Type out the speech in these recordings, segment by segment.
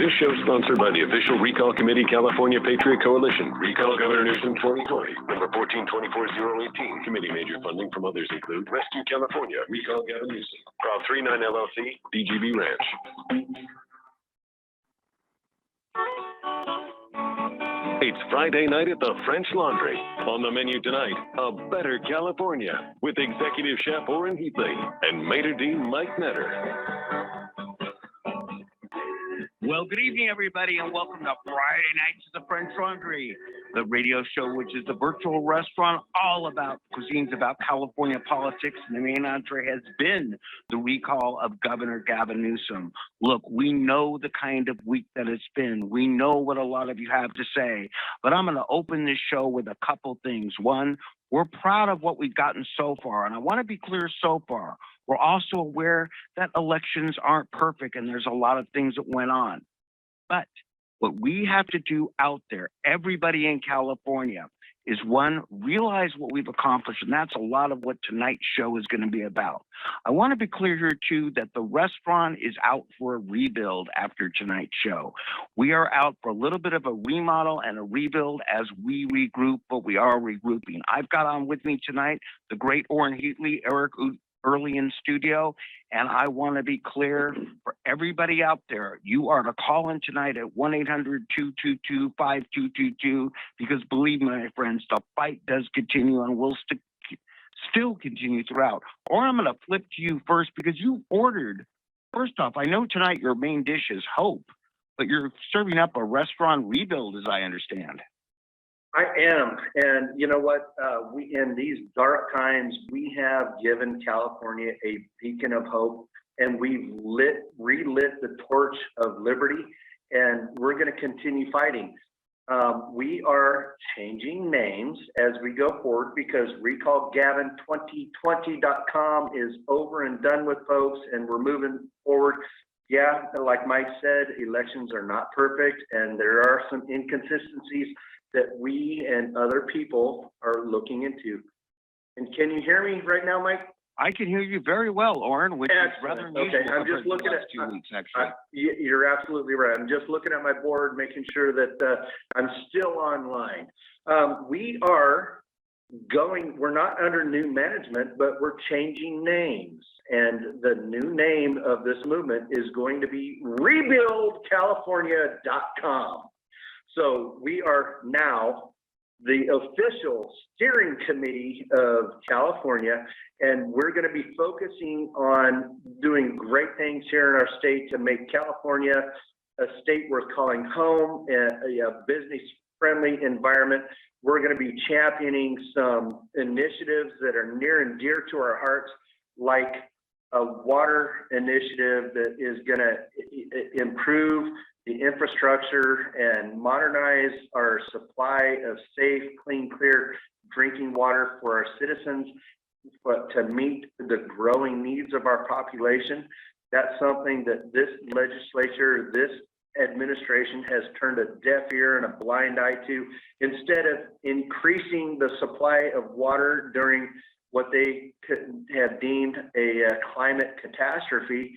This show is sponsored by the official Recall Committee California Patriot Coalition. Recall Governor Newsom 2020, number 1424018. Committee major funding from others include Rescue California, Recall Gavin Newsom, Prop 39 LLC, DGB Ranch. It's Friday night at the French Laundry. On the menu tonight, a better California with Executive Chef Orrin Heatley and Maitre d' Mike Netter. Well, good evening, everybody, and welcome to Friday Nights at the French Laundry, the radio show, which is a virtual restaurant all about cuisines about California politics. And the main entree has been the recall of Governor Gavin Newsom. Look, we know the kind of week that it's been. We know what a lot of you have to say, but I'm going to open this show with a couple things. One, we're proud of what we've gotten so far, and I want to be clear so far. We're also aware that elections aren't perfect and there's a lot of things that went on. But what we have to do out there, everybody in California, is one, realize what we've accomplished, and that's a lot of what tonight's show is going to be about. I want to be clear here, too, that the restaurant is out for a rebuild after tonight's show. We are out for a little bit of a remodel and a rebuild as we regroup, but we are regrouping. I've got on with me tonight the great Orrin Heatley, Eric early in studio, and I want to be clear for everybody out there, you are to call in tonight at 1-800-222-5222, because believe me, my friends, the fight does continue and will still continue throughout. Or I'm going to flip to you first, because you ordered, first off, I know tonight your main dish is Hope, but you're serving up a restaurant rebuild, as I understand. I am, and you know what? We in these dark times, we have given California a beacon of hope, and we've relit the torch of liberty, and we're going to continue fighting. We are changing names as we go forward because RecallGavin2020.com is over and done with, folks, and we're moving forward. Yeah, like Mike said, elections are not perfect, and there are some inconsistencies that we and other people are looking into. And can you hear me right now, Mike? I can hear you very well, Orrin, which is rather unusual. Okay, I'm just looking at 2 weeks, actually. You're absolutely right. I'm just looking at my board, making sure that I'm still online. We're not under new management, but we're changing names. And the new name of this movement is going to be RebuildCalifornia.com. So we are now the official steering committee of California, and we're going to be focusing on doing great things here in our state to make California a state worth calling home, a business-friendly environment. We're going to be championing some initiatives that are near and dear to our hearts, like a water initiative that is going to improve the infrastructure and modernize our supply of safe, clean, clear drinking water for our citizens, but to meet the growing needs of our population. That's something that this legislature, this administration has turned a deaf ear and a blind eye to. Instead of increasing the supply of water during what they could have deemed a climate catastrophe,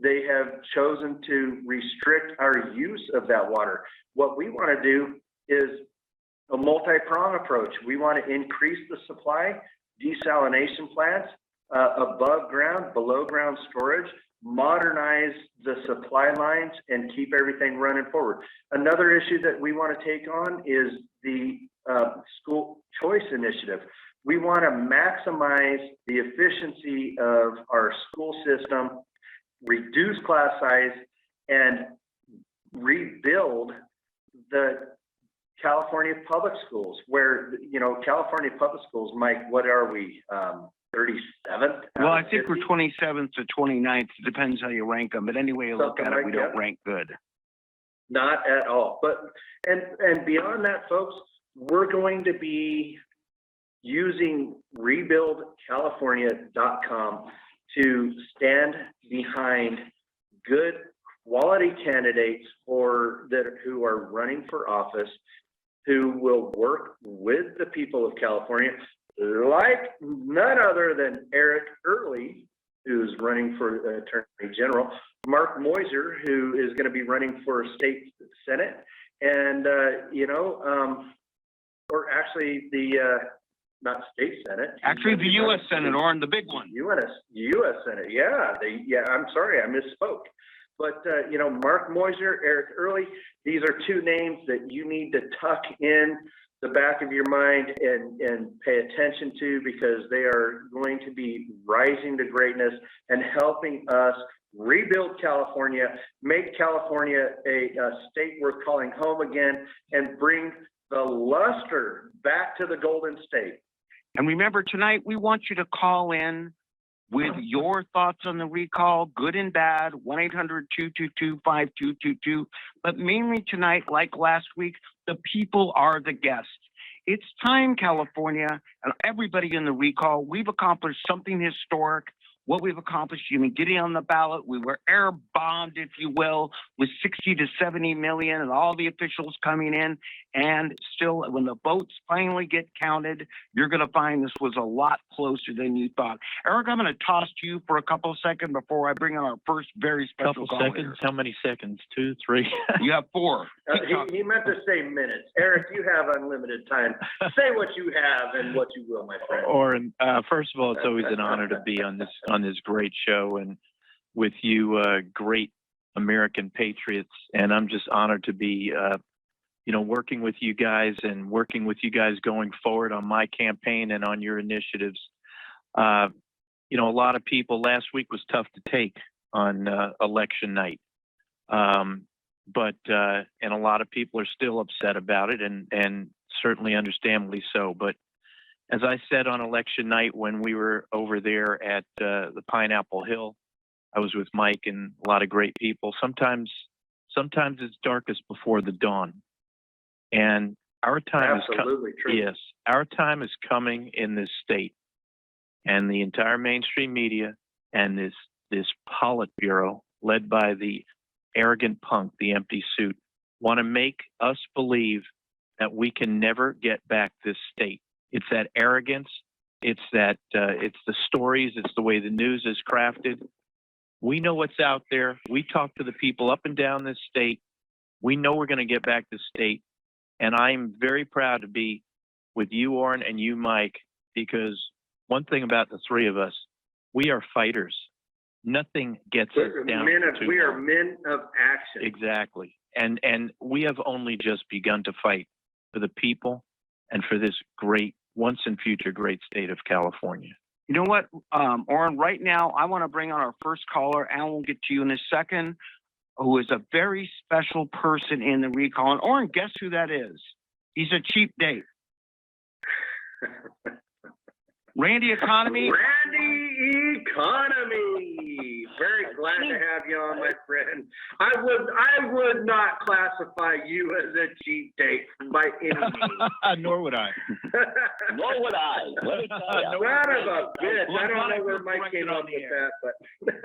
they have chosen to restrict our use of that water. What we want to do is a multi-pronged approach. We want to increase the supply, desalination plants, above ground, below ground storage, modernize the supply lines, and keep everything running forward. Another issue that we want to take on is the school choice initiative. We want to maximize the efficiency of our school system, reduce class size, and rebuild the California public schools, where, you know, California public schools, Mike, what are we, 37th? Well, I think we're 27th to 29th. It depends how you rank them. But anyway, you look at it, we don't rank good. Not at all. But, and beyond that, folks, we're going to be using RebuildCalifornia.com to stand behind good quality candidates who are running for office, who will work with the people of California, like none other than Eric Early, who's running for Attorney General, Mark Moiser, who is going to be running for state Senate, and, or actually not state Senate. Actually, the U.S. Senate, Orrin, the big one. U.S. Senate, I'm sorry, I misspoke. But, Mark Moiser, Eric Early, these are two names that you need to tuck in the back of your mind and pay attention to, because they are going to be rising to greatness and helping us rebuild California, make California a state worth calling home again, and bring the luster back to the Golden State. And remember, tonight, we want you to call in with your thoughts on the recall, good and bad, 1-800-222-5222. But mainly tonight, like last week, the people are the guests. It's time, California, and everybody in the recall, we've accomplished something historic. What we've accomplished, getting on the ballot, we were air bombed, if you will, with 60 to 70 million and all the officials coming in. And still, when the votes finally get counted, you're going to find this was a lot closer than you thought. Eric, I'm going to toss to you for a couple of seconds before I bring on our first very special Couple caller. seconds? How many seconds? 2, 3? You have 4. He meant to say minutes. Eric, you have unlimited time. Say what you have and what you will, my friend. Orrin, first of all, it's always an honor to be on this great show and with you, great American patriots. And I'm just honored to be, working with you guys and working with you guys going forward on my campaign and on your initiatives. A lot of people, last week was tough to take on election night. And a lot of people are still upset about it, and certainly understandably so. But as I said on election night when we were over there at the Pineapple Hill, I was with Mike and a lot of great people. Sometimes it's darkest before the dawn. And our time Absolutely true. Yes, our time is coming in this state, and the entire mainstream media and this Politburo led by the arrogant punk, the empty suit, want to make us believe that we can never get back this state. It's that arrogance. It's that it's the stories. It's the way the news is crafted. We know what's out there. We talk to the people up and down this state. We know we're going to get back this state. And I'm very proud to be with you, Orrin, and you, Mike, because one thing about the three of us, we are fighters. Nothing gets us down. We are men of action. Exactly. And we have only just begun to fight for the people and for this great, once and future great state of California. You know what, Orrin, right now, I want to bring on our first caller, and we'll get to you in a second, who is a very special person in the recall. And Orrin, guess who that is? He's a cheap date. Randy Economy. Randy Economy. Very glad to have you on, my friend. I would not classify you as a cheap date by any means. Nor would I. Nor would I. Let me tell you. Son of a bitch. I don't know where Mike came up with that, but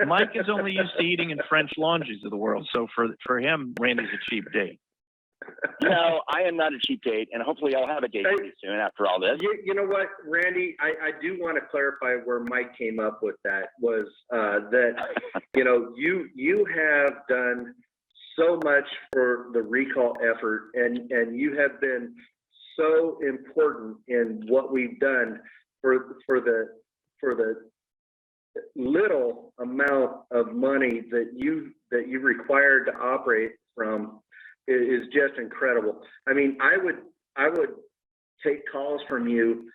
Mike is only used to eating in French laundries of the world. So for him, Randy's a cheap date. No, I am not a cheap date, and hopefully I'll have a date pretty soon after all this. You know what, Randy, I do want to clarify where Mike came up with that was that, you have done so much for the recall effort, and you have been so important in what we've done for the little amount of money that you required to operate from. Is just incredible. I mean, I would take calls from you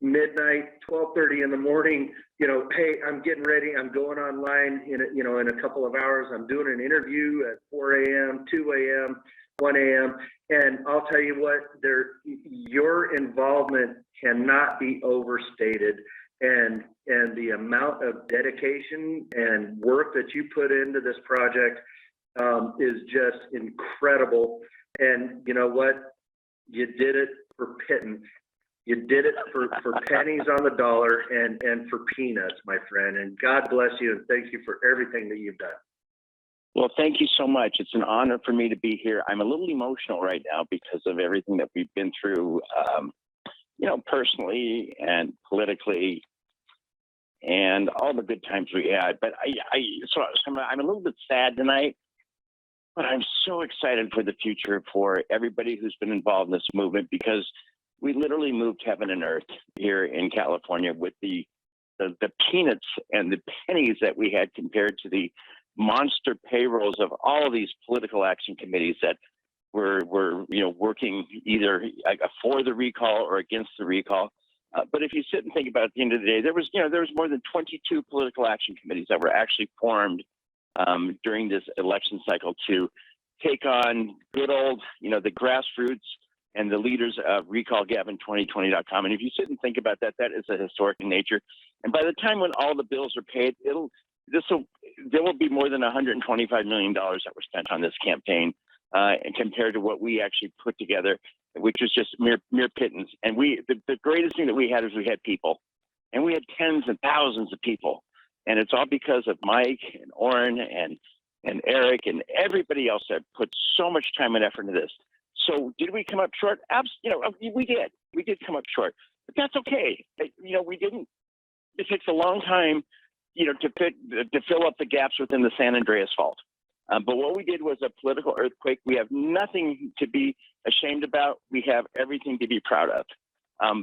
midnight, 12:30 in the morning. Hey, I'm getting ready. I'm going online in a couple of hours. I'm doing an interview at 4 a.m., 2 a.m., 1 a.m. And I'll tell you what, your involvement cannot be overstated. And the amount of dedication and work that you put into this project is just incredible. And you know what? You did it for pittance. You did it for pennies on the dollar and for peanuts, my friend. And God bless you and thank you for everything that you've done. Well, thank you so much. It's an honor for me to be here. I'm a little emotional right now because of everything that we've been through, personally and politically. and all the good times we had. But so I'm a little bit sad tonight, but I'm so excited for the future for everybody who's been involved in this movement, because we literally moved heaven and earth here in California with the peanuts and the pennies that we had compared to the monster payrolls of all of these political action committees that were working either for the recall or against the recall. But if you sit and think about it, at the end of the day, there was more than 22 political action committees that were actually formed during this election cycle to take on good old, the grassroots and the leaders of recallgavin2020.com. And if you sit and think about that, that is a historic in nature. And by the time when all the bills are paid, there will be more than $125 million that were spent on this campaign, and compared to what we actually put together, which was just mere pittance. And the greatest thing that we had is we had people, and we had tens and thousands of people. And it's all because of Mike and Orrin and Eric and everybody else that put so much time and effort into this. So did we come up short? We did. We did come up short, but that's okay. We didn't. It takes a long time, to fill up the gaps within the San Andreas Fault. But what we did was a political earthquake. We have nothing to be ashamed about. We have everything to be proud of.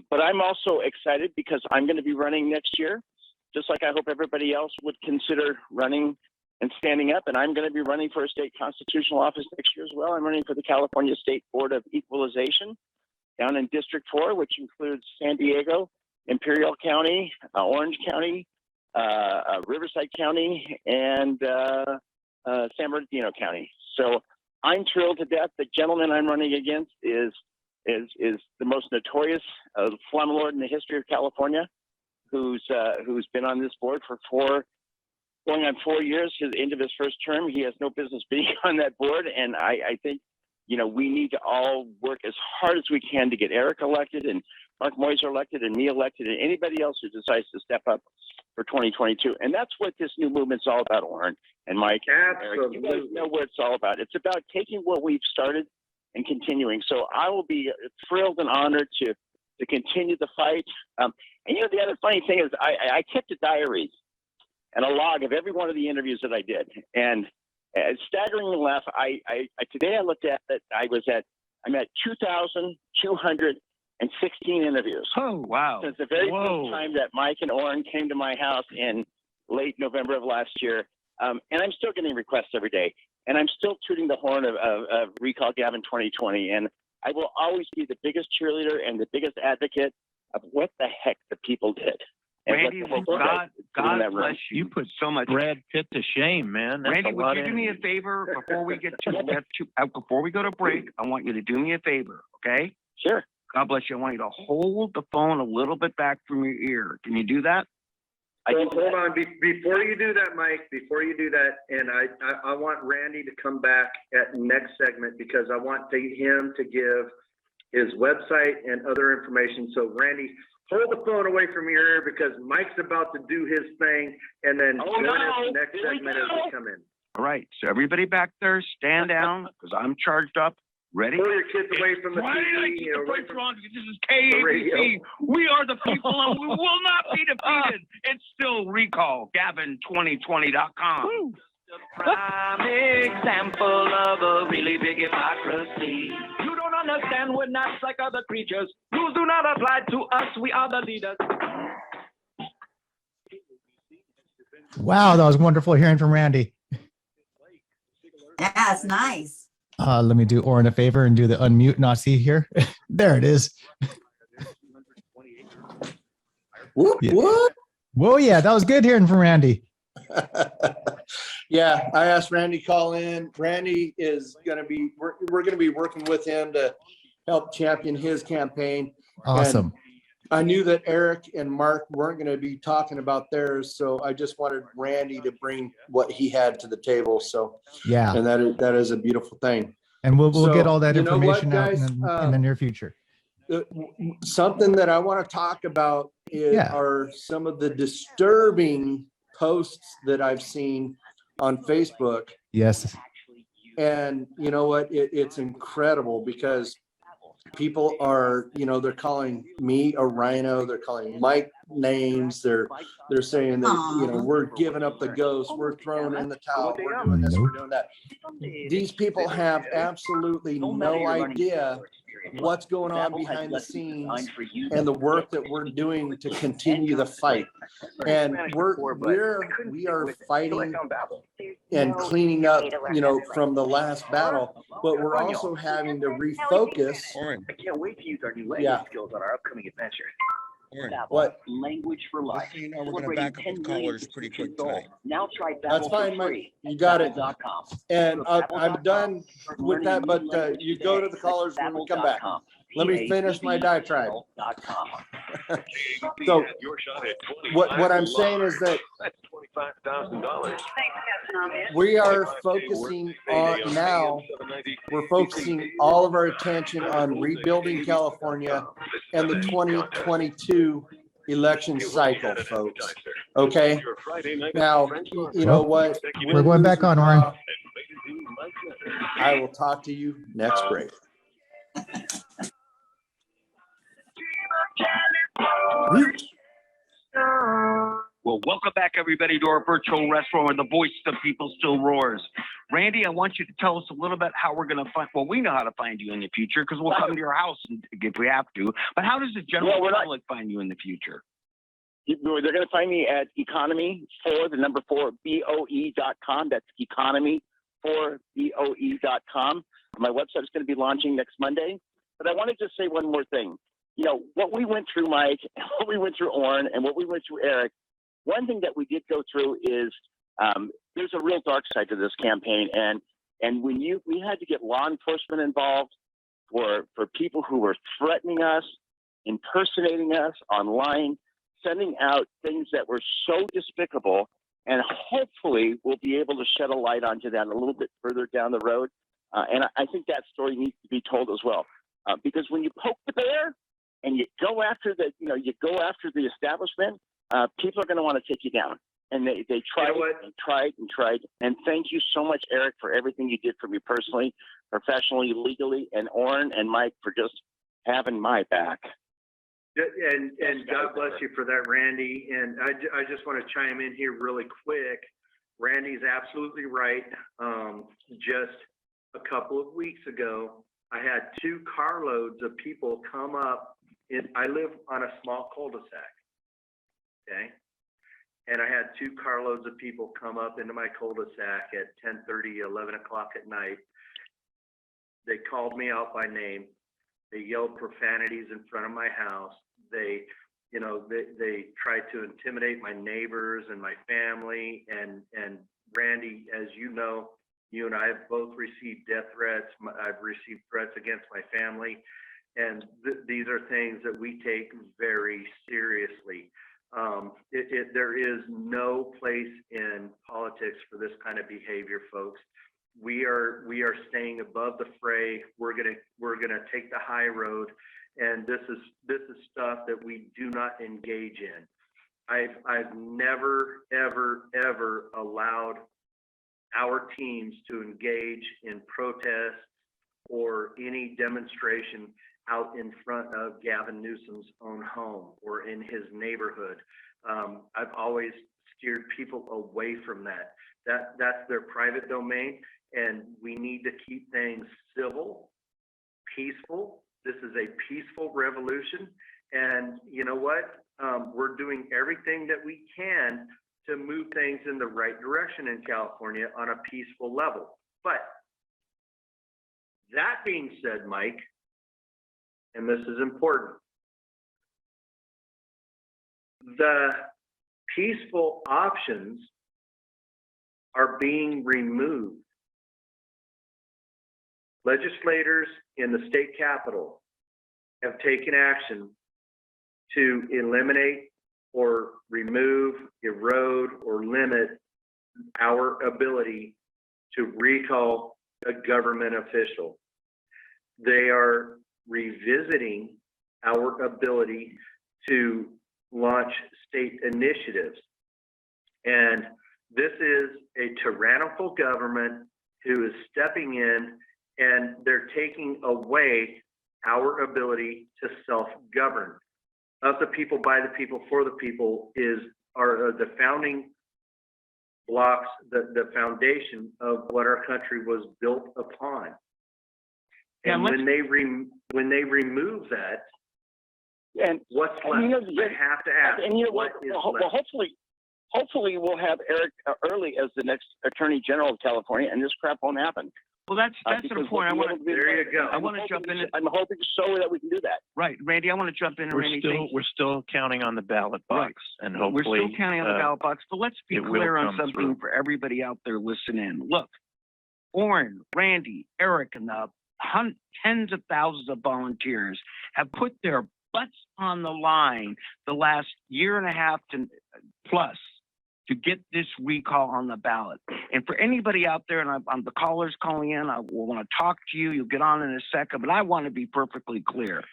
But I'm also excited because I'm going to be running next year, just like I hope everybody else would consider running and standing up. And I'm going to be running for a state constitutional office next year as well. I'm running for the California State Board of Equalization down in District 4, which includes San Diego, Imperial County, Orange County, Riverside County, and San Bernardino County. So I'm thrilled to death. The gentleman I'm running against is the most notorious slumlord in the history of California, who's been on this board for going on 4 years, his end of his first term. He has no business being on that board, and I think we need to all work as hard as we can to get Eric elected and Mark Moiser elected and me elected and anybody else who decides to step up for 2022. And that's what this new movement's all about, Orrin and Mike. Absolutely. And Eric. You guys know what it's all about. It's about taking what we've started and continuing. So I will be thrilled and honored to continue the fight. And the other funny thing is I kept a diary and a log of every one of the interviews that I did. And staggeringly enough, today I looked at it, I'm at 2,216 interviews. Oh, wow. Since the very first time that Mike and Orrin came to my house in late November of last year. And I'm still getting requests every day. And I'm still tooting the horn of Recall Gavin 2020. And I will always be the biggest cheerleader and the biggest advocate of what the heck the people did. Randy, God bless you. You put so much. Brad Pitt to shame, man. That's Randy, a lot would you do me a favor before we get before we go to break? I want you to do me a favor, okay? Sure. God bless you. I want you to hold the phone a little bit back from your ear. Can you do that? Hold on. Before you do that, Mike, and I want Randy to come back at next segment because I want him to give his website and other information. So Randy, hold the phone away from your ear because Mike's about to do his thing, and then join us next segment as we come in. All right. So everybody back there, stand down because I'm charged up. Ready? Pull your kids away from the TV. This is KABC. We are the people, and we will not be defeated. It's still Recall Gavin2020.com. The prime example of a really big hypocrisy. You don't understand, we're not like other creatures. Rules do not apply to us, we are the leaders. Wow, that was wonderful hearing from Randy. Yeah, it's nice. Let me do Orrin a favor and do the unmute Nazi here. There it is. Whoop, Yeah. whoop. Whoa, yeah, that was good hearing from Randy. Yeah, I asked Randy to call in. Randy is going to be, we're going to be working with him to help champion his campaign. Awesome. I knew that Eric and Mark weren't going to be talking about theirs, so I just wanted Randy to bring what he had to the table. So, Yeah, and that is a beautiful thing. and we'll So, get all that you know what, information out guys? in the near future. Something that I want to talk about are some of the disturbing posts that I've seen on Facebook. Yes. And you know what? It's incredible because people are, they're calling me a rhino. They're calling Mike names. They're saying that, we're giving up the ghost. We're throwing in the towel. We're doing this, we're doing that. These people have absolutely no idea what's going on behind the scenes and the work that we're doing to continue the fight. And we are fighting and cleaning up, from the last battle, but we're also having to refocus. I can't wait to use our new Yeah. language skills on our upcoming adventure. What? Language for life. Just so you know, we're gonna back up with callers pretty quick tonight. Now try That's Babbel for fine, Mike. free. You got it. Babbel.com. And I'm done with that, but you go to the callers when we come back. Let me finish my diatribe. So Your shot at 25 what I'm saying is that That's $25,000. we are focusing on now, we're focusing all of our attention on rebuilding California and the 2022 election cycle, folks. Okay? Your Friday night Now, you know what? We're going back on, Warren. I will talk to you next break. Well, welcome back, everybody, to our virtual restaurant where the voice of the people still roars. Randy, I want you to tell us a little bit how we're going to find, well, we know how to find you in the future because we'll come to your house if we have to. But how does the general public find you in the future? They're going to find me at economy4BOE.com. That's economy4BOE.com. My website is going to be launching next Monday. But I want to just say one more thing. What we went through, Mike, what we went through, Orrin, and what we went through, Eric, one thing that we did go through is there's a real dark side to this campaign. And when we had to get law enforcement involved for people who were threatening us, impersonating us online, sending out things that were so despicable, and hopefully we'll be able to shed a light onto that a little bit further down the road. And I think that story needs to be told as well. Because when you poke the bear and you go after the establishment, people are going to want to take you down. And they tried and tried and tried. And thank you so much, Eric, for everything you did for me personally, professionally, legally, and Orrin and Mike for just having my back. And God bless you for that, Randy. And I just want to chime in here really quick. Randy's absolutely right. Just a couple of weeks ago, I had 2 carloads of people come up. I live on a small cul-de-sac, okay? And I had 2 carloads of people come up into my cul-de-sac at 10:30, 11 o'clock at night. They called me out by name. They yelled profanities in front of my house. They tried to intimidate my neighbors and my family. And Randy, as you know, you and I have both received death threats. I've received threats against my family. And these are things that we take very seriously. There is no place in politics for this kind of behavior, folks. We are staying above the fray. We're gonna take the high road, and this is stuff that we do not engage in. I've never ever allowed our teams to engage in protests or any demonstration out in front of Gavin Newsom's own home or in his neighborhood. I've always steered people away from that. That's their private domain, and we need to keep things civil, peaceful. This is a peaceful revolution, and you know what? We're doing everything that we can to move things in the right direction in California on a peaceful level. But that being said, Mike, and this is important, the peaceful options are being removed. Legislators in the state capitol have taken action to eliminate or remove, erode, or limit our ability to recall a government official. They are revisiting our ability to launch state initiatives. And this is a tyrannical government who is stepping in, and they're taking away our ability to self-govern. Of the people, by the people, for the people are the founding blocks, the foundation of what our country was built upon. Yeah, And when they remove that, And what's left? And, you know, I have to ask, and you know what what? is Well, left? hopefully we'll have Eric Early as the next Attorney General of California, and this crap won't happen. Well, that's the Because point. I we'll want be able to, to- There you go. I want to jump in. I'm hoping so that we can do that. Right, Randy, I want to jump in. Randy, We're still counting on the ballot box, and we're hopefully still counting on the ballot box, but let's be it will clear on come something through. for everybody out there listening. Look, Orrin, Randy, Eric, and the tens of thousands of volunteers have put their butts on the line the last year and a half to plus to get this recall on the ballot. And for anybody out there, and I'm the callers calling in, I will want to talk to you. You'll get on in a second, but I want to be perfectly clear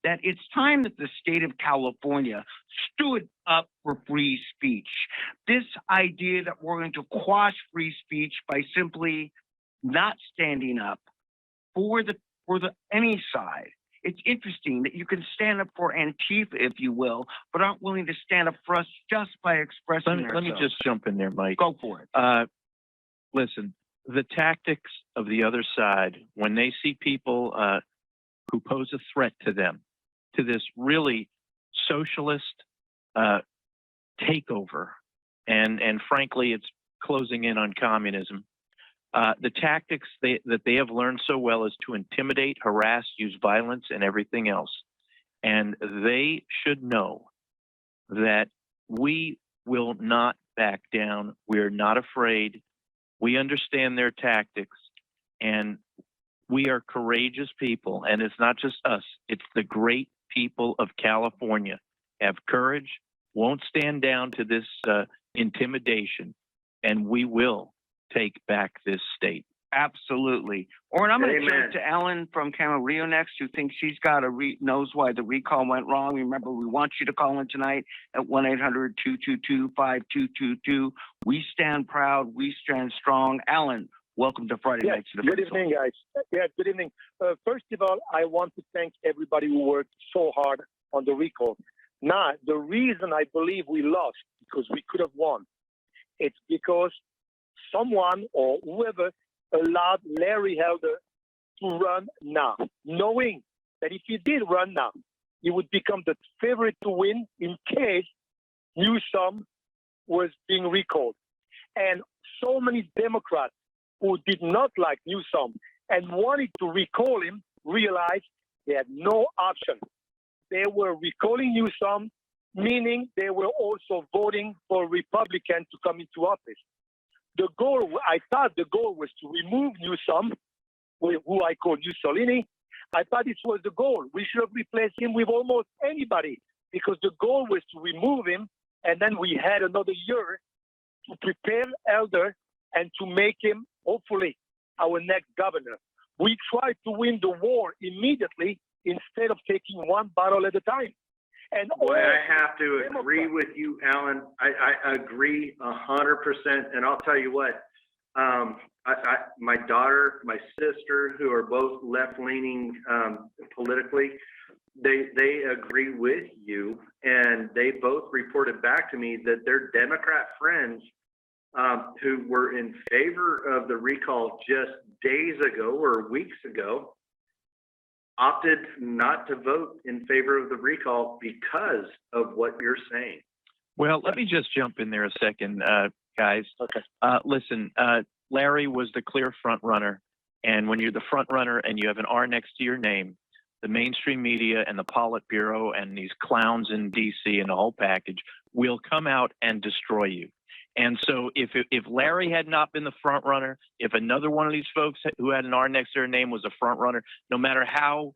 that it's time that the state of California stood up for free speech. This idea that we're going to quash free speech by simply not standing up for the any side. It's interesting that you can stand up for Antifa, if you will, but aren't willing to stand up for us just by expressing Let me ourselves. just jump in there, Mike. Go for it. Listen, the tactics of the other side, when they see people who pose a threat to them, to this really socialist takeover, and frankly, it's closing in on communism. The tactics that they have learned so well is to intimidate, harass, use violence, and everything else. And they should know that we will not back down. We're not afraid. We understand their tactics, and we are courageous people. And it's not just us, it's the great people of California. Have courage, won't stand down to this intimidation, and we will take back this state. Absolutely. Orrin, I'm going to Amen. jump to Ellen from Camarillo next, who thinks she's got knows why the recall went wrong. Remember, we want you to call in tonight at 1-800-222-5222. We stand proud. We stand strong. Alan, welcome to Friday Yes, Nights of the good Peninsula. evening, guys. Yeah, good evening. First of all, I want to thank everybody who worked so hard on the recall. Now, the reason I believe we lost, because we could have won, it's because someone or whoever allowed Larry Elder to run now, knowing that if he did run now, he would become the favorite to win in case Newsom was being recalled. And so many Democrats who did not like Newsom and wanted to recall him realized they had no option. They were recalling Newsom, meaning they were also voting for a Republican to come into office. The goal, I thought the goal was to remove Newsom, who I call Mussolini. I thought this was the goal. We should have replaced him with almost anybody because the goal was to remove him, and then we had another year to prepare Elder and to make him, hopefully, our next governor. We tried to win the war immediately instead of taking one battle at a time. And Boy, I have to agree with you, Alan. I agree 100%. And I'll tell you what, my daughter, my sister, who are both left-leaning politically, they agree with you, and they both reported back to me that their Democrat friends who were in favor of the recall just days ago or weeks ago opted not to vote in favor of the recall because of what you're saying. Well, let me just jump in there a second, guys. Okay. Listen, Larry was the clear front runner, and when you're the front runner and you have an R next to your name, the mainstream media and the Politburo and these clowns in D.C. and the whole package will come out and destroy you. And so if Larry had not been the front runner, if another one of these folks who had an R next to their name was a front runner, no matter how,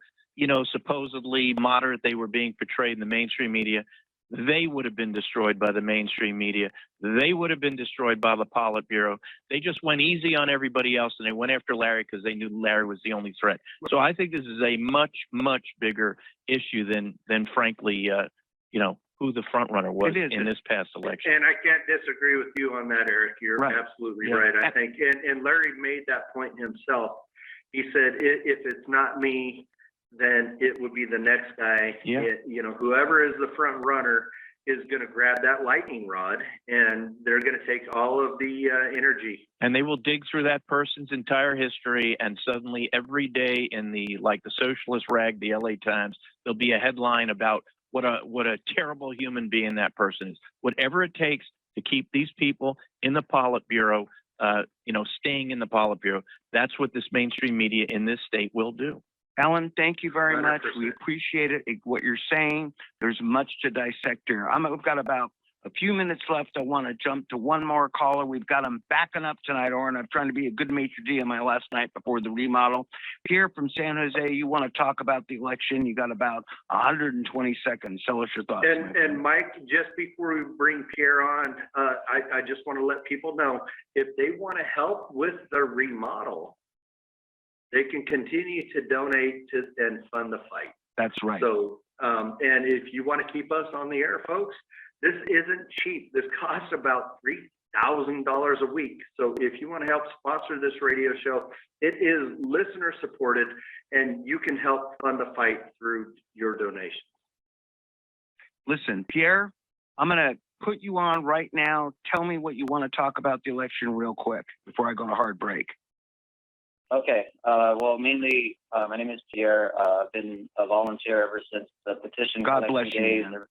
supposedly moderate they were being portrayed in the mainstream media, they would have been destroyed by the mainstream media. They would have been destroyed by the Politburo. They just went easy on everybody else, and they went after Larry because they knew Larry was the only threat. So I think this is a much, much bigger issue than frankly, who the front runner was in this past election. And I can't disagree with you on that, Eric. You're absolutely right. I think, and Larry made that point himself. He said, if it's not me, then it would be the next guy. Yeah. You know, whoever is the front runner is going to grab that lightning rod, and they're going to take all of the energy. And they will dig through that person's entire history, and suddenly every day in the socialist rag, the LA Times, there'll be a headline about what a terrible human being that person is. Whatever it takes to keep these people in the Politburo, staying in the Politburo, that's what this mainstream media in this state will do. Alan, thank you very much. 100%. We appreciate it, what you're saying. There's much to dissect here. We've got about a few minutes left. I want to jump to one more caller. We've got them backing up tonight, Oren. I'm trying to be a good maitre d' on my last night before the remodel. Pierre from San Jose, you want to talk about the election? You got about 120 seconds. Tell us your thoughts. And Mike, just before we bring Pierre on, I just want to let people know, if they want to help with the remodel, they can continue to donate to and fund the fight. That's right. So, and if you want to keep us on the air, folks, this isn't cheap. This costs about $3,000 a week. So if you want to help sponsor this radio show, it is listener supported, and you can help fund the fight through your donation. Listen, Pierre, I'm going to put you on right now. Tell me what you want to talk about the election real quick before I go to hard break. Okay. Well, mainly, my name is Pierre. I've been a volunteer ever since the petition God collection bless you, days, man.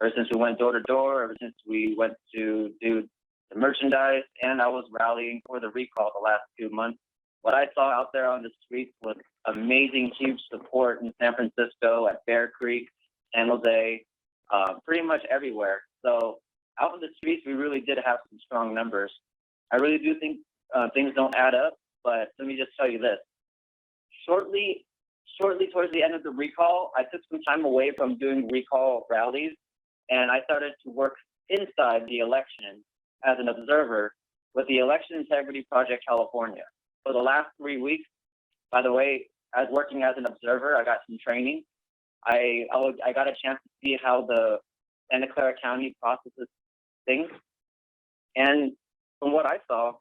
ever since we went door to door, ever since we went to do the merchandise, and I was rallying for the recall the last 2 months. What I saw out there on the streets was amazing, huge support in San Francisco, at Bear Creek, San Jose, pretty much everywhere. So out in the streets, we really did have some strong numbers. I really do think things don't add up. But let me just tell you this. Shortly towards the end of the recall, I took some time away from doing recall rallies, and I started to work inside the election as an observer with the Election Integrity Project California. For the last 3 weeks, by the way, as working as an observer, I got some training. I got a chance to see how the Santa Clara County processes things. And from what I saw,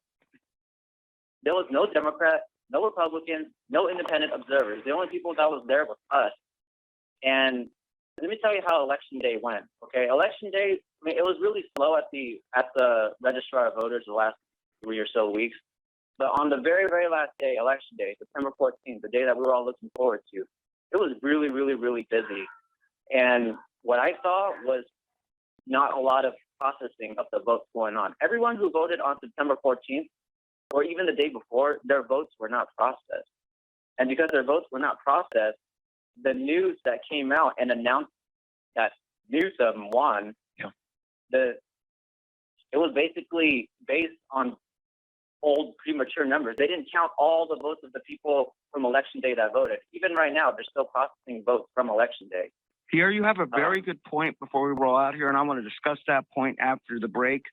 there was no Democrat, no Republican, no independent observers. The only people that was there was us. And let me tell you how Election Day went. Okay, Election Day, I mean, it was really slow at the Registrar of Voters the last 3 or so weeks. But on the very, very last day, Election Day, September 14th, the day that we were all looking forward to, it was really, really, really busy. And what I saw was not a lot of processing of the votes going on. Everyone who voted on September 14th, or even the day before, their votes were not processed. And because their votes were not processed, the news that came out and announced that Newsom won, it was basically based on old premature numbers. They didn't count all the votes of the people from Election Day that voted. Even right now, they're still processing votes from Election Day. Pierre, you have a very good point before we roll out here, and I want to discuss that point after the break.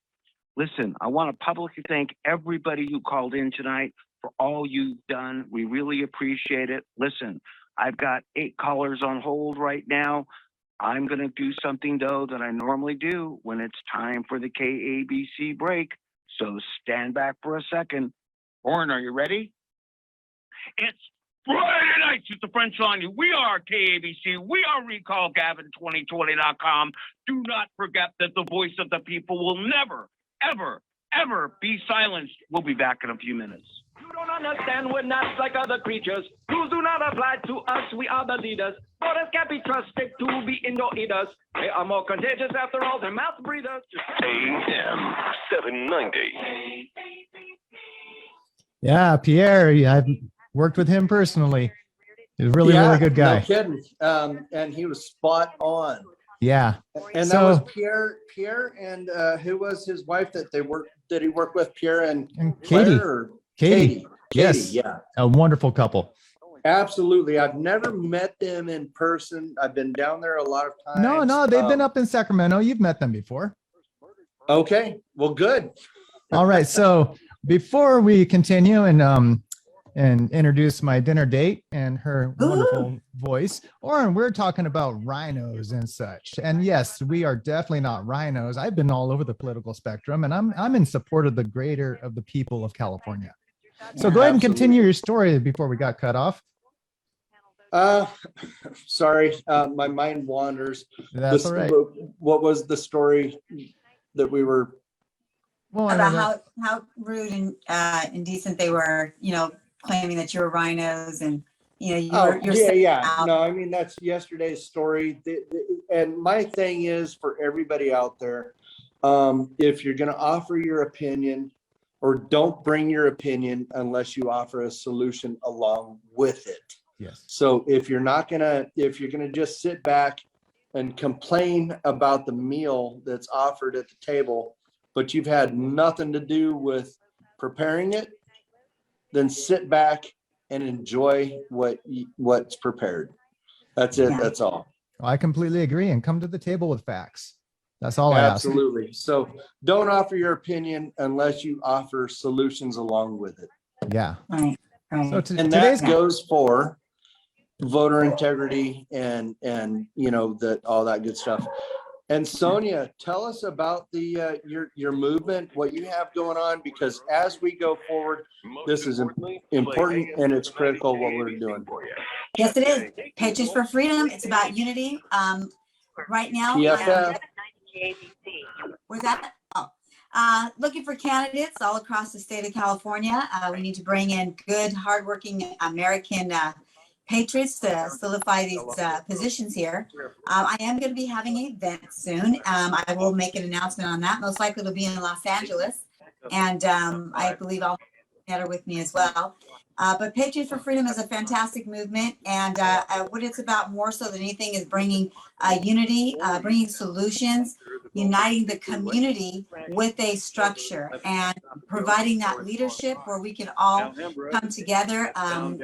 Listen, I want to publicly thank everybody who called in tonight for all you've done. We really appreciate it. Listen, I've got 8 callers on hold right now. I'm going to do something, though, that I normally do when it's time for the KABC break. So stand back for a second. Oren, are you ready? It's Friday nights at the French Laundry. We are KABC. We are RecallGavin2020.com. Do not forget that the voice of the people will never, ever, ever be silenced. We'll be back in a few minutes. You don't understand, we're not like other creatures. Rules do not apply to us, we are the leaders. Voters can't be trusted to be indoor eaters. They are more contagious after all, they're mouth breathers. AM 790. Yeah, Pierre, I've worked with him personally. He's a really, Yeah, really good guy. No kidding. And he was spot on. Yeah. And that was Pierre and who was his wife that did he work with? Pierre and Katie. Claire or Katie. Yes. Yeah. A wonderful couple. Absolutely. I've never met them in person. I've been down there a lot of times. No, they've been up in Sacramento. You've met them before. Okay. Well, good. All right. So before we continue and introduce my dinner date and her wonderful voice, Oren, we're talking about rhinos and such. And yes, we are definitely not rhinos. I've been all over the political spectrum, and I'm in support of the people of California. So go ahead and continue your story before we got cut off. Uh, sorry, my mind wanders. That's all right. What was the story that we were? Well, About how rude and indecent they were, claiming that you were rhinos and, you're Yeah. out. No, I mean, that's yesterday's story. And my thing is for everybody out there, if you're going to offer your opinion, or don't bring your opinion unless you offer a solution along with it. Yes. So if you're gonna just sit back and complain about the meal that's offered at the table, but you've had nothing to do with preparing it, then sit back and enjoy what's prepared. That's it. Yeah. That's all. I completely agree, and come to the table with facts. That's all I ask. Absolutely. So don't offer your opinion unless you offer solutions along with it. Yeah. Right. So And that goes for voter integrity and that all that good stuff. And Sonia, tell us about the your movement, what you have going on, because as we go forward, this is important and it's critical what we're doing. Yes, it is. Patriots for Freedom. It's about unity. Right now, PFF. where's that? Looking for candidates all across the state of California. We need to bring in good, hardworking American patriots to solidify these positions here. I am going to be having an event soon. I will make an announcement on that. Most likely it'll be in Los Angeles. And I believe I'll have with me as well. But Patriots for Freedom is a fantastic movement. And what it's about more so than anything is bringing unity, bringing solutions, uniting the community with a structure and providing that leadership where we can all come together and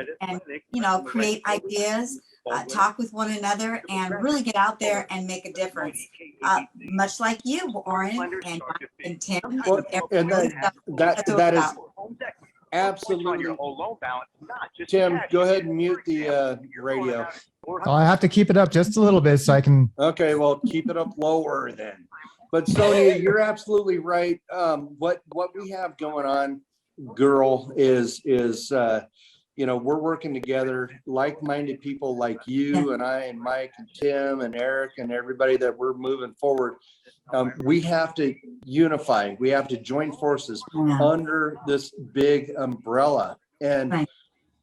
create ideas, talk with one another, and really get out there and make a difference. Much like you, Warren, and Tim. And that is absolutely. Tim, go ahead and mute the radio. Oh, I have to keep it up just a little bit so I can. Okay, well, keep it up lower then. But Sonia, you're absolutely right. What we have going on, girl, is we're working together, like-minded people like you and I and Mike and Tim and Eric and everybody that we're moving forward. We have to unify. We have to join forces under this big umbrella. And,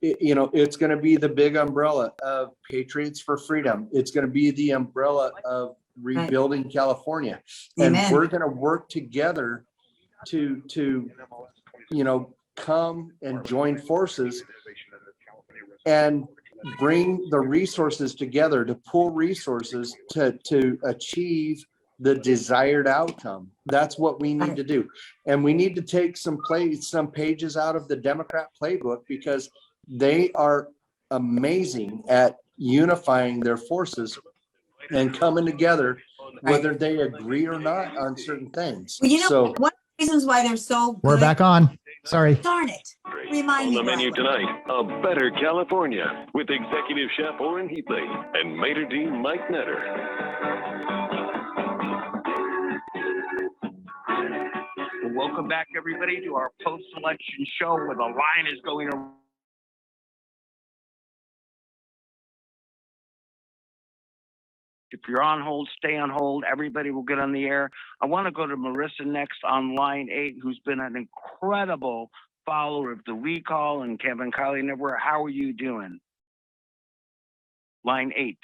it's going to be the big umbrella of Patriots for Freedom. It's going to be the umbrella of rebuilding California. And we're going to work together to come and join forces and bring the resources together, to pool resources to achieve the desired outcome. That's what we need to do. And we need to take some pages out of the Democrat playbook, because they are amazing at unifying their forces and coming together, whether they agree or not on certain things. Well, one of the reasons why they're so good. We're back on. Sorry. Darn it. Remind On me. the menu tonight, a better California with Executive Chef Orrin Heatley and Maitre d' Mike Netter. Welcome back, everybody, to our post-election show where the line is going around. If you're on hold, stay on hold. Everybody will get on the air. I want to go to Marissa next on line 8, who's been an incredible follower of the recall and Kevin Kiley everywhere. How are you doing? Line 8.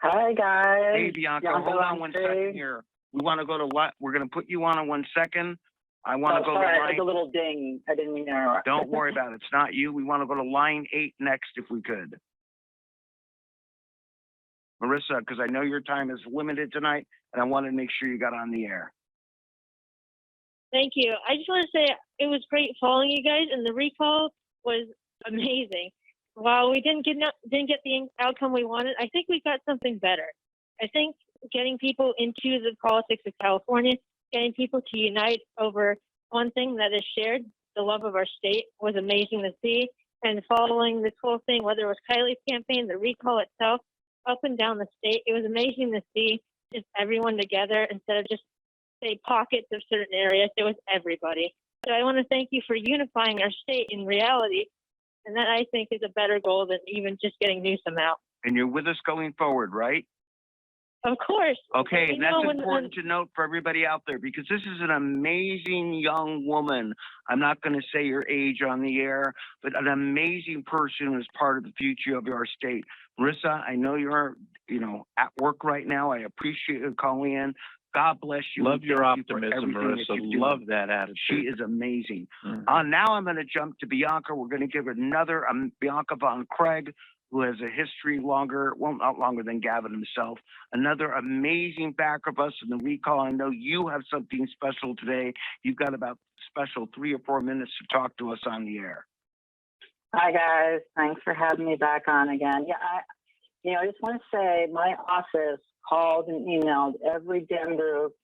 Hi, guys. Hey, Bianca, hold on one second here. We want to go to what? We're going to put you on in 1 second. I want to go sorry, to I line. had a little ding. I didn't mean to interrupt. Don't worry about it. It's not you. We want to go to line 8 next if we could. Marissa, because I know your time is limited tonight, and I wanted to make sure you got on the air. Thank you. I just want to say it was great following you guys, and the recall was amazing. While we didn't get the outcome we wanted, I think we got something better. I think getting people into the politics of California, getting people to unite over one thing that is shared, the love of our state, was amazing to see. And following this whole thing, whether it was Kylie's campaign, the recall itself, up and down the state, it was amazing to see just everyone together instead of just, say, pockets of certain areas. It was everybody. So I want to thank you for unifying our state in reality And that I think is a better goal than even just getting Newsom out. And you're with us going forward, right? Of course. Okay, You and that's know, when- important to note for everybody out there because this is an amazing young woman. I'm not going to say your age on the air, but an amazing person who is part of the future of our state. Marissa, I know you're, at work right now. I appreciate you calling in. God bless you. Love and your thank you for optimism, everything that Marissa. you do. Love that attitude. She is amazing. Mhm. Now I'm going to jump to Bianca. We're going to give another Bianca Von Craig, who has a history not longer than Gavin himself. Another amazing backer of us in the recall. I know you have something special today. You've got about special 3 or 4 minutes to talk to us on the air. Hi guys, thanks for having me back on again. Yeah, I just want to say my office called and emailed every den group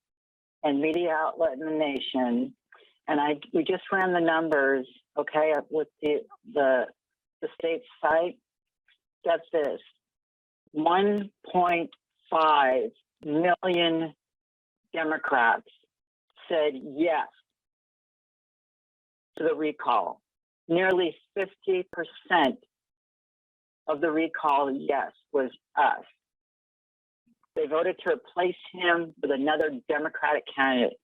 and media outlet in the nation, and we just ran the numbers, okay, with the state site. Get this, 1.5 million Democrats said yes to the recall. Nearly 50% of the recall yes was us. They voted to replace him with another Democratic candidate.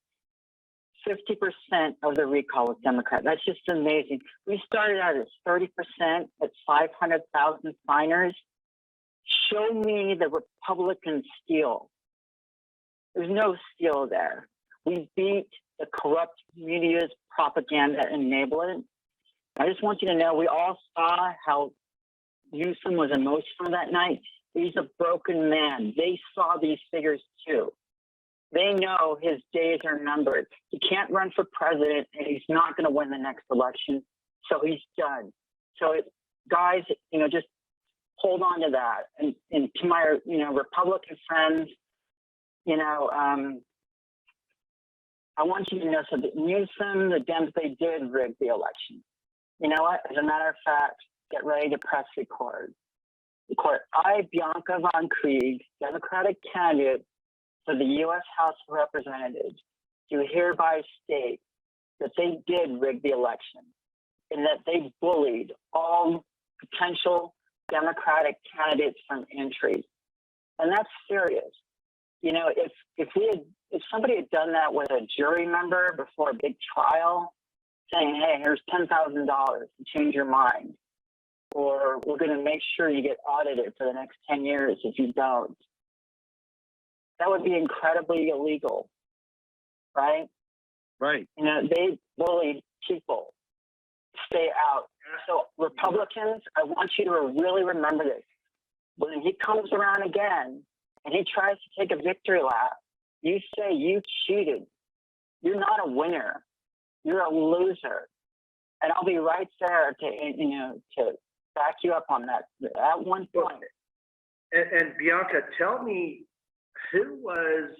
50% of the recall was Democrat. That's just amazing. We started out at 30% at 500,000 signers. Show me the Republican steal. There's no steal there. We beat the corrupt media's propaganda enablement. I just want you to know we all saw how Newsom was emotional that night. He's a broken man. They saw these figures too. They know his days are numbered. He can't run for president and he's not going to win the next election. So he's done. So guys, just hold on to that. And to my, Republican friends, I want you to know, so that Newsom, the Dems, they did rig the election. You know what? As a matter of fact, get ready to press record. I, Bianca Von Krieg, Democratic candidate for the U.S. House of Representatives, do hereby state that they did rig the election and that they bullied all potential Democratic candidates from entry. And that's serious. If somebody had done that with a jury member before a big trial, saying, hey, here's $10,000 to change your mind, or we're going to make sure you get audited for the next 10 years if you don't, that would be incredibly illegal, right? Right. They bullied people. Stay out. So Republicans, I want you to really remember this. When he comes around again and he tries to take a victory lap, you say you cheated. You're not a winner. You're a loser. And I'll be right there to back you up on that at one point. And Bianca, tell me, who was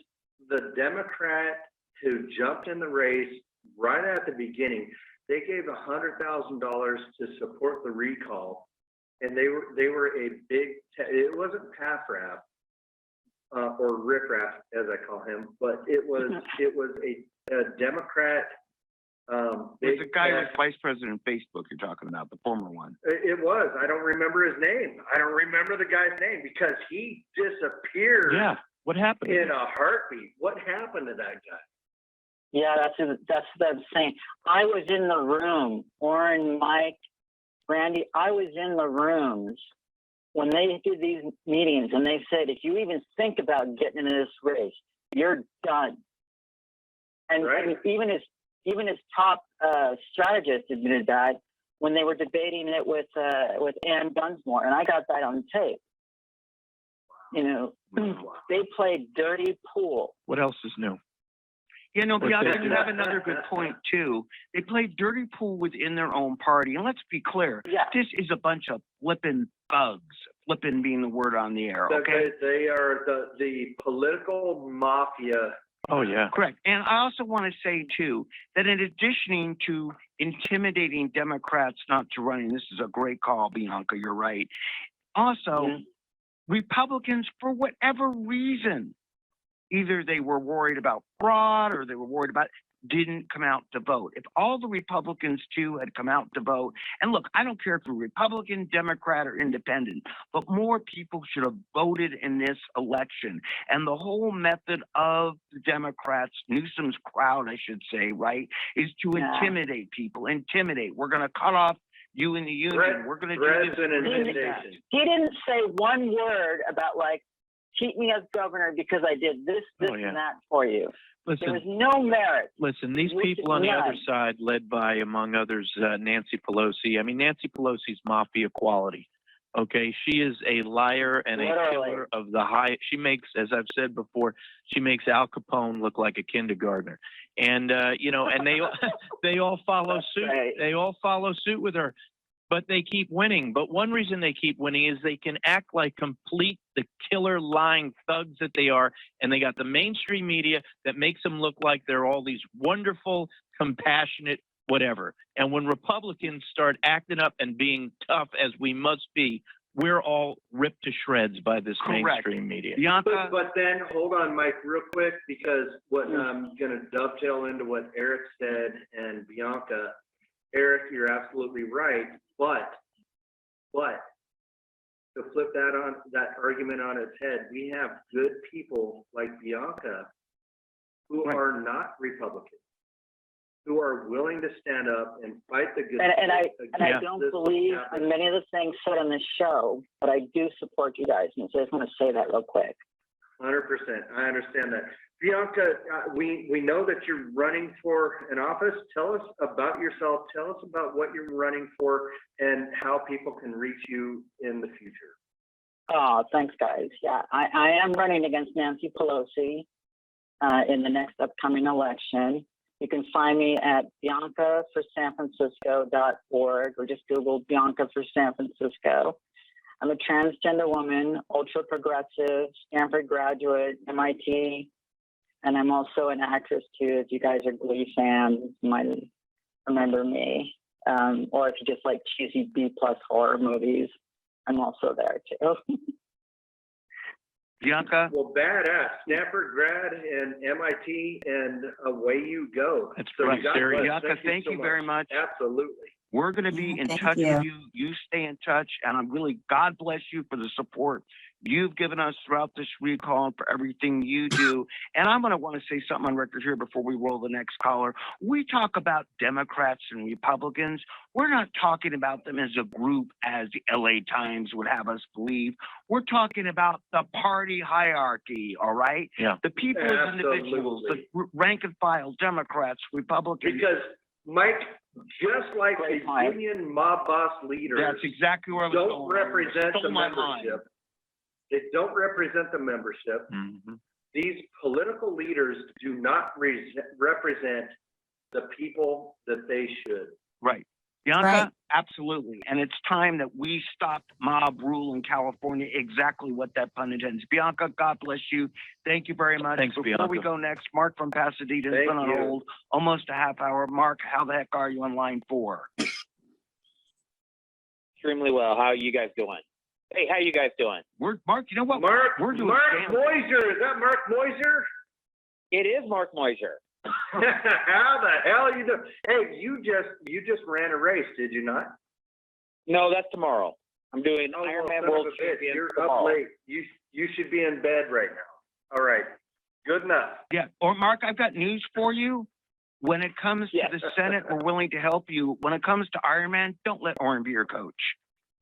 the Democrat who jumped in the race right at the beginning? They gave $100,000 to support the recall, and they were a big. It wasn't Paffrath or Riffraff, as I call him, but it was a Democrat. It's a guy who's vice president of Facebook you're talking about, the former one. It was. I don't remember his name. I don't remember the guy's name because he disappeared. Yeah. What happened? In a heartbeat. What happened to that guy? Yeah, that's what I'm saying. I was in the room. Warren, Mike, Randy, I was in the rooms when they did these meetings, and they said, if you even think about getting into this race, you're done. And, right. and even his top strategist admitted that when they were debating it with Ann Dunsmore, and I got that on tape. They played dirty pool. What else is new? Bianca, you have another good point too. They played dirty pool within their own party, and let's be clear, this is a bunch of flippin' thugs. Flippin' being the word on the air, okay? They are the political mafia. Oh yeah, correct. And I also want to say too that in addition to intimidating Democrats not to run, and this is a great call, Bianca, you're right. Also, Republicans, for whatever reason, either they were worried about fraud or they were worried about, didn't come out to vote. If all the Republicans too had come out to vote, and look, I don't care if you're Republican, Democrat, or Independent, but more people should have voted in this election. And the whole method of the Democrats, Newsom's crowd, I should say, right, is to intimidate people, intimidate. We're going to cut off you in the union. We're going to do this. He didn't say one word about like, keep me as governor because I did this, and that for you. Listen, there was no merit. Listen, these people on the other side, led by, among others, Nancy Pelosi. I mean, Nancy Pelosi's mafia quality. Okay, she is a liar and a killer of the high. She makes, as I've said before, she makes Al Capone look like a kindergartner. And you know, and they all follow suit. They all follow suit with her. But they keep winning. But one reason they keep winning is they can act like the killer, lying thugs that they are. And they got the mainstream media that makes them look like they're all these wonderful, compassionate, whatever. And when Republicans start acting up and being tough, as we must be, we're all ripped to shreds by this mainstream media. Bianca? But then, hold on, Mike, real quick, because what I'm going to dovetail into what Eric said and Bianca. Eric, you're absolutely right. But to flip that argument on its head, we have good people like Bianca who are not Republicans, who are willing to stand up and fight the good. And I don't believe in many of the things said on this show, but I do support you guys. And so I just want to say that real quick. 100%. I understand that. Bianca, we know that you're running for an office. Tell us about yourself. Tell us about what you're running for and how people can reach you in the future. Oh, thanks, guys. Yeah, I am running against Nancy Pelosi in the next upcoming election. You can find me at biancaforsanfrancisco.org or just Google Bianca for San Francisco. I'm a transgender woman, ultra progressive, Stanford graduate, MIT, and I'm also an actress too. If you guys are Glee fans, you might remember me. Or if you just like cheesy B+ horror movies, I'm also there too. Bianca? Well, badass. Stanford grad and MIT, and away you go. That's pretty serious. Bianca, thank you very much. Absolutely. We're going to be in touch with you. You stay in touch, and I'm really, God bless you for the support you've given us throughout this recall and for everything you do. And I'm going to want to say something on record here before we roll the next caller. We talk about Democrats and Republicans. We're not talking about them as a group, as the LA Times would have us believe. We're talking about the party hierarchy, all right? Yeah. The people as individuals, the rank and file, Democrats, Republicans. Because, Mike, just like the union mob boss leaders, that's exactly where I was don't going. represent the My membership. mind. They don't represent the membership. Mm-hmm. These political leaders do not represent the people that they should. Right. Bianca, absolutely. And it's time that we stop mob rule in California, exactly what that pun intends. Bianca, God bless you. Thank you very much. Thanks, Before we Bianca. go next, Mark from Pasadena has Thank been on you. hold almost a half hour. Mark, how the heck are you on line 4? Extremely well. How are you guys doing? Hey, how you guys doing? We're Mark, you know what? Mark doing Moiser. Is that Mark Moiser? It is Mark Moiser. How the hell are you doing? Hey, you just ran a race, did you not? No, that's tomorrow. I'm doing Ironman son World of a bitch. Champions You're tomorrow. up late. You should be in bed right now. All right. Good enough. Yeah. Or Mark, I've got news for you. When it comes to the Senate, we're willing to help you. When it comes to Ironman, don't let Oren be your coach.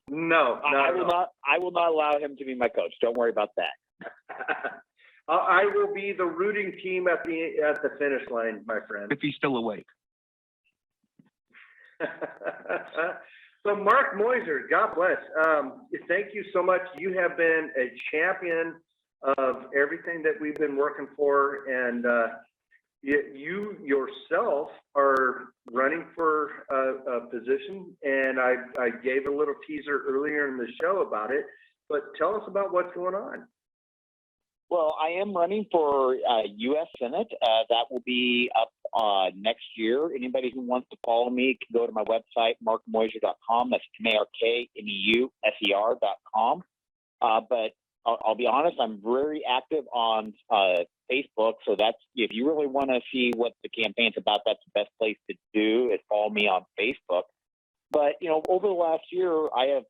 No, I will not allow him to be my coach. Don't worry about that. I will be the rooting team at the finish line, my friend. If he's still awake. So Mark Moiser, God bless. Thank you so much. You have been a champion of everything that we've been working for, and you yourself are running for a position, and I gave a little teaser earlier in the show about it, but tell us about what's going on. Well, I am running for U.S. Senate. That will be up next year. Anybody who wants to follow me can go to my website, markmoiser.com. That's MarkMeuser.com. But I'll be honest, I'm very active on Facebook. So that's, if you really want to see what the campaign's about, that's the best place to do is follow me on Facebook. But, you know, over the last year, I have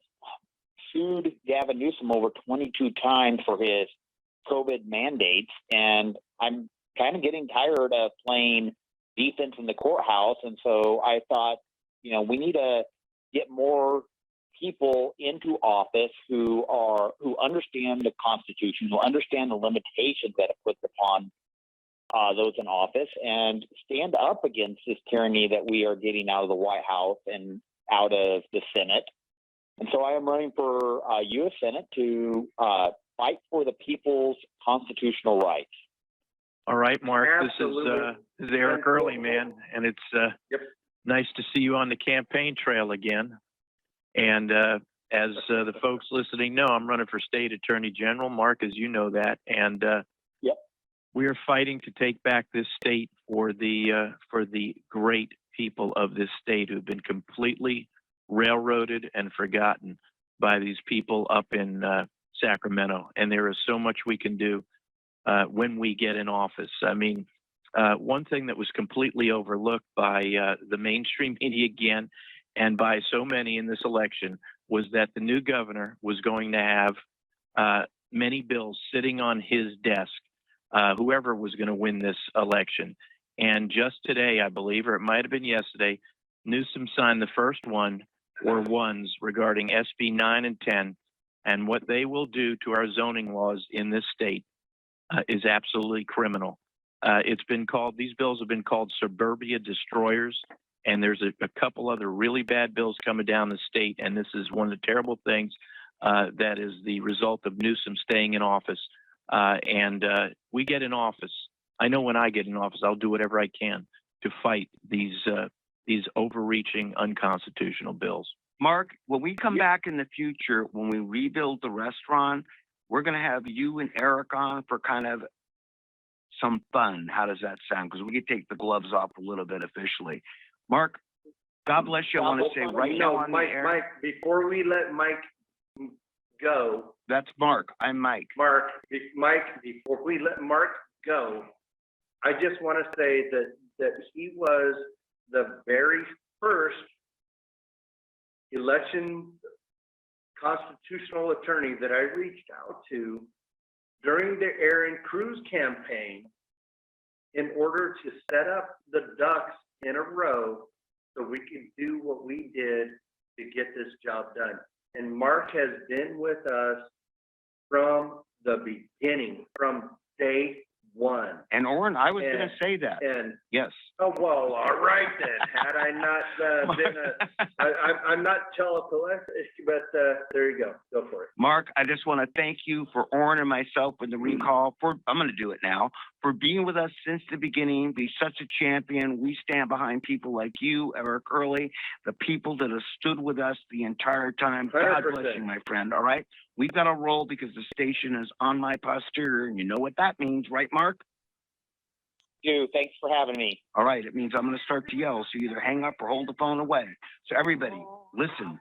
sued Gavin Newsom over 22 times for his COVID mandates. And I'm kind of getting tired of playing defense in the courthouse. And so I thought, you know, we need to get more people into office who understand the Constitution, who understand the limitations that it puts upon those in office, and stand up against this tyranny that we are getting out of the White House and out of the Senate. And so I am running for U.S. Senate to fight for the people's constitutional rights. All right, Mark, Absolutely. This is Eric Early, man, and it's nice to see you on the campaign trail again. And as the folks listening know, I'm running for state attorney general. Mark, as you know that, and we are fighting to take back this state for the great people of this state who've been completely railroaded and forgotten by these people up in Sacramento. And there is so much we can do when we get in office. I mean, one thing that was completely overlooked by the mainstream media again, and by so many in this election, was that the new governor was going to have many bills sitting on his desk, whoever was going to win this election. And just today, I believe, or it might have been yesterday, Newsom signed the first one or ones regarding SB 9 and 10, and what they will do to our zoning laws in this state is absolutely criminal. These bills have been called suburbia destroyers. And there's a couple other really bad bills coming down the state. And this is one of the terrible things that is the result of Newsom staying in office. We get in office. I know when I get in office, I'll do whatever I can to fight these overreaching, unconstitutional bills. Mark, when we come back in the future, when we rebuild the restaurant, we're going to have you and Eric on for kind of some fun. How does that sound? Because we could take the gloves off a little bit officially. Mark, God bless you. I want to say right now on Mike, the air. Mike, before we let Mike go. That's Mark. I'm Mike. Mike, before we let Mark go, I just want to say that he was the very first election constitutional attorney that I reached out to during the Aaron Cruz campaign in order to set up the ducks in a row so we could do what we did to get this job done. And Mark has been with us from the beginning, from day one. And Orrin, I was going to say that. And yes. Oh, well, all right then. Had I not been I'm not telepathic, but there you go. Go for it. Mark, I just want to thank you for Orrin and myself with the recall. I'm going to do it now. For being with us since the beginning, be such a champion. We stand behind people like you, Eric Early, the people that have stood with us the entire time. God 100%. bless you, my friend. All right. We've got to roll because the station is on my posterior, and you know what that means, right, Mark? Dude, thanks for having me. All right, it means I'm going to start to yell, so either hang up or hold the phone away. So everybody, listen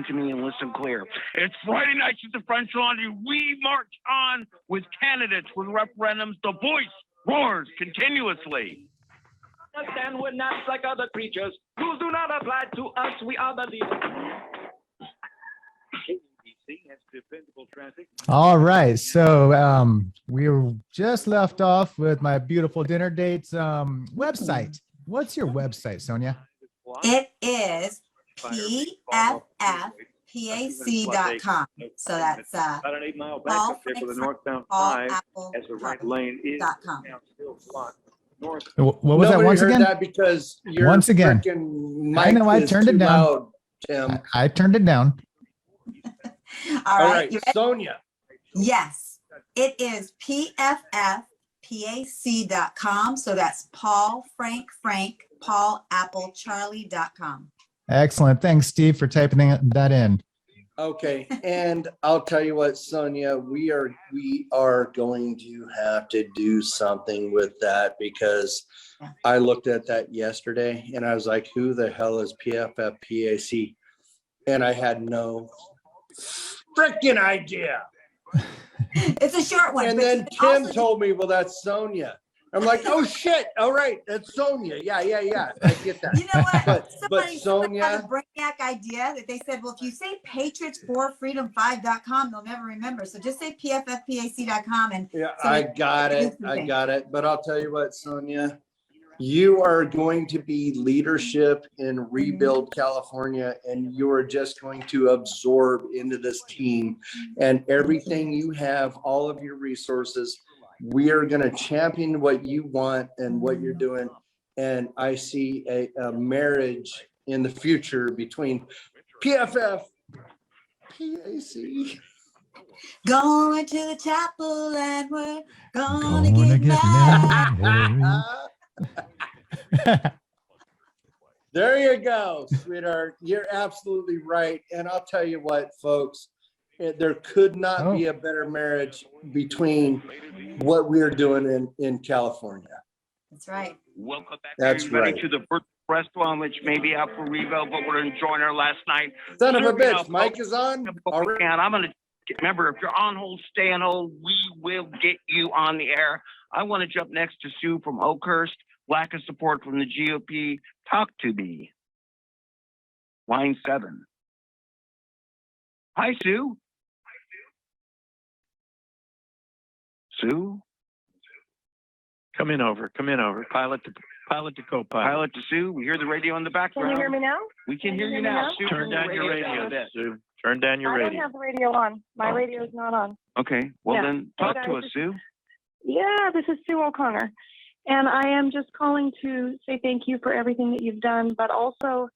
to me and listen clear. It's Friday nights at the French Laundry. We march on with candidates, with referendums. The voice roars continuously. Understand we're not like other creatures. Rules do not apply to us. We are the leaders. All right. So we were just left off with my beautiful dinner dates website. What's your website, Sonia? It is pffpac.com. So that's About an 8 mile back Paul up there for the Frank northbound Paul 5 Apple as the right lane is .com. now still blocked north. What was that Nobody once heard again? that because your Once again. frickin' I know, I mic is turned it too down. loud, Tim. I turned it down. All right. You ready? Sonia. Yes, it is pffpac.com. So that's Paul Frank Paul Apple Charlie.com. Excellent. Thanks, Steve, for typing that in. Okay, and I'll tell you what, Sonia, we are going to have to do something with that because I looked at that yesterday and I was like, who the hell is PFFPAC? And I had no freaking idea. It's a short one. And but then you can Tim also told me, well, that's Sonia. I'm like, oh shit. All right. That's Sonia. Yeah. I get that. You know what? But Somebody had Sonia, a brainiac idea that they said, well, if you say patriots4freedom5.com, they'll never remember. So just say pffpac.com and yeah, so I they- got they do it. I something. got it. But I'll tell you what, Sonia, you are going to be leadership in Rebuild California, and you are just going to absorb into this team and everything you have, all of your resources. We are going to champion what you want and what you're doing. And I see a marriage in the future between PFF, PAC. Going to the chapel and we're gonna get married. There you go, sweetheart. You're absolutely right. And I'll tell you what, folks, there could not be a better marriage between what we're doing in California. That's right. Welcome back, That's everybody, right. to the Virtual Restaurant, which may be out for rebuild, but we're enjoying our last night. Son of a Sure, you know, bitch, Mike is on. folks, and I'm gonna remember, if you're on hold, stay on hold. We will get you on the air. I want to jump next to Sue from Oakhurst. Lack of support from the GOP. Talk to me. Line 7. Hi, Sue. Sue. Come in over. Pilot to co-pilot. Pilot to Sue. We hear the radio in the background. Can you hear me now? We can hear you now. Sue, Turn down your radio, Sue. Turn down your I don't radio. have the radio on. My radio is not on. Okay. Well, Yeah. then talk Okay. to us, Sue. Yeah, this is Sue O'Connor. And I am just calling to say thank you for everything that you've done, but also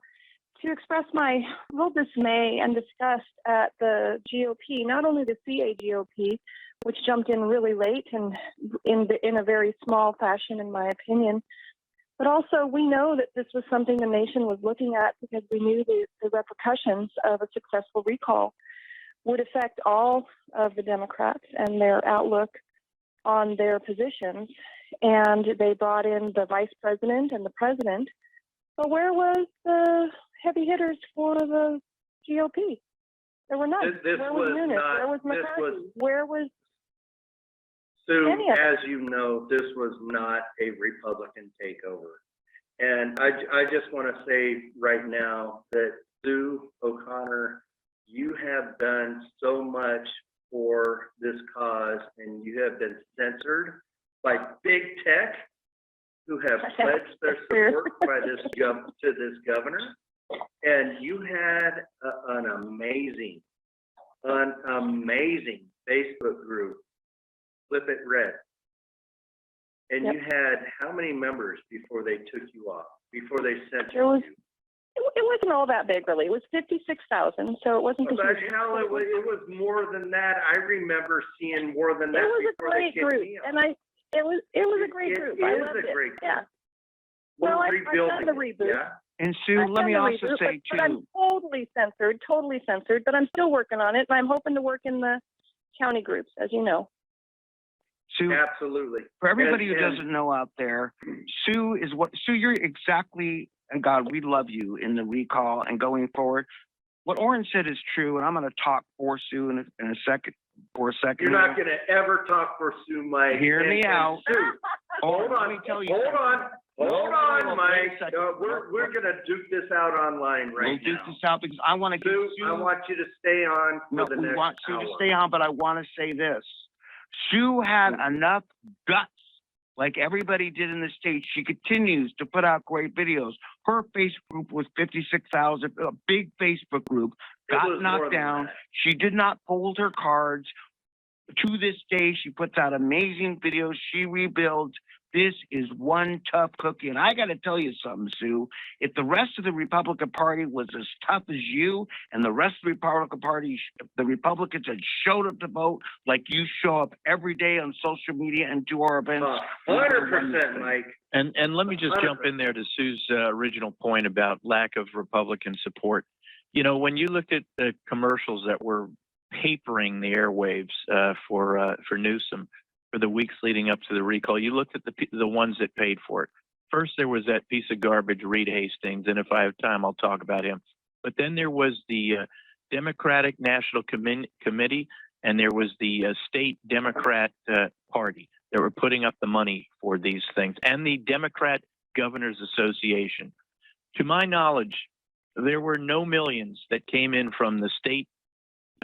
to express my real dismay and disgust at the GOP, not only the CAGOP, which jumped in really late and in a very small fashion, in my opinion, but also we know that this was something the nation was looking at because we knew the repercussions of a successful recall would affect all of the Democrats and their outlook on their positions. And they brought in the vice president and the president. But where was the heavy hitters for the GOP? There were none. This Where was was Nunes? not- Where was this McCarthy? was- Where was Sue, any of it? as you know, this was not a Republican takeover. And I just want to say right now that Sue O'Connor, you have done so much for this cause, and you have been censored by big tech, who have pledged their support by this to this governor. And you had an amazing Facebook group, Flip It Red. And you had how many members before they took you off, before they censored you? It wasn't all that big, really. It was 56,000, so it wasn't. But hell, it was more than that. I remember seeing more than that It was a before they great kicked group, me off. and it was a great group. I It is loved a it. great group. Yeah. We're Well, I've rebuilding done the it, reboot. yeah? And Sue, I've let me done the also reboot, say but I'm too, totally censored, but I'm still working on it, and I'm hoping to work in the county groups, as you know. Sue, absolutely. For everybody And- who doesn't know out there, Sue, you're exactly, and God, we love you in the recall and going forward. What Oren said is true, and I'm going to talk for Sue in a second. You're not going to ever talk for Sue, Mike. Hear me And out. Sue, hold Let on, me tell you hold something. on, Mike. Wait a second. We're going to duke this out online We'll right do now. this out because I want to get Sue, Sue. I want you to stay on for No, the we next want Sue hour. to stay on, but I want to say this. Sue had enough guts, like everybody did in the state. She continues to put out great videos. Her Facebook group was 56,000, a big Facebook group, It was got more knocked than down. that. She did not fold her cards. To this day, she puts out amazing videos. She rebuilds. This is one tough cookie. And I got to tell you something, Sue. If the rest of the Republican Party was as tough as you and the rest of the Republican Party, if the Republicans had showed up to vote like you show up every day on social media and do our events. 100%, Mike. And let me just jump in there to Sue's original point about lack of Republican support. You know, when you looked at the commercials that were papering the airwaves for Newsom for the weeks leading up to the recall, you looked at the ones that paid for it. First, there was that piece of garbage, Reed Hastings, and if I have time, I'll talk about him. But then there was the Democratic National Committee and there was the state Democrat party that were putting up the money for these things, and the Democrat Governors Association. To my knowledge, there were no millions that came in from the state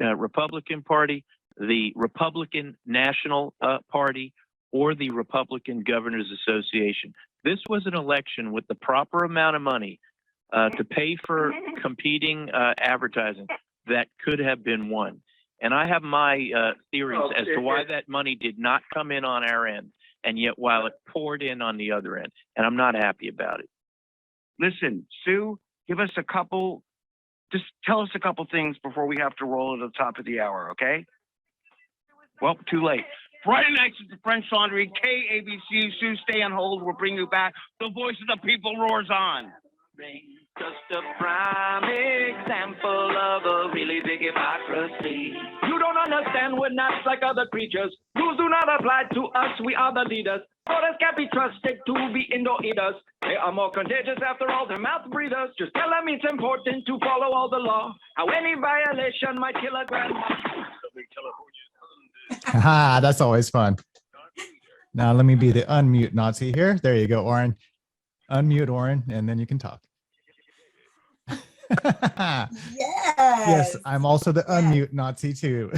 Republican Party, the Republican National Party, or the Republican Governors Association. This was an election with the proper amount of money to pay for competing advertising that could have been won. And I have my theories as to why that money did not come in on our end, and yet while it poured in on the other end, and I'm not happy about it. Listen, Sue, give us a couple, just tell us a couple things before we have to roll at the top of the hour, okay? Well, too late. Friday nights at the French Laundry, KABC. Sue, stay on hold. We'll bring you back. The voice of the people roars on. Just a prime example of a really big hypocrisy. You don't understand, we're not like other creatures. Rules do not apply to us, we are the leaders. Orders can't be trusted to be indoor eaters. They are more contagious after all, they're mouth breathers. Just tell them it's important to follow all the law. How any violation might kill a grandma. Ha, that's always fun. Now let me be the unmute Nazi here. There you go, Oren. Unmute Oren, and then you can talk. Yes, I'm also the unmute Nazi too.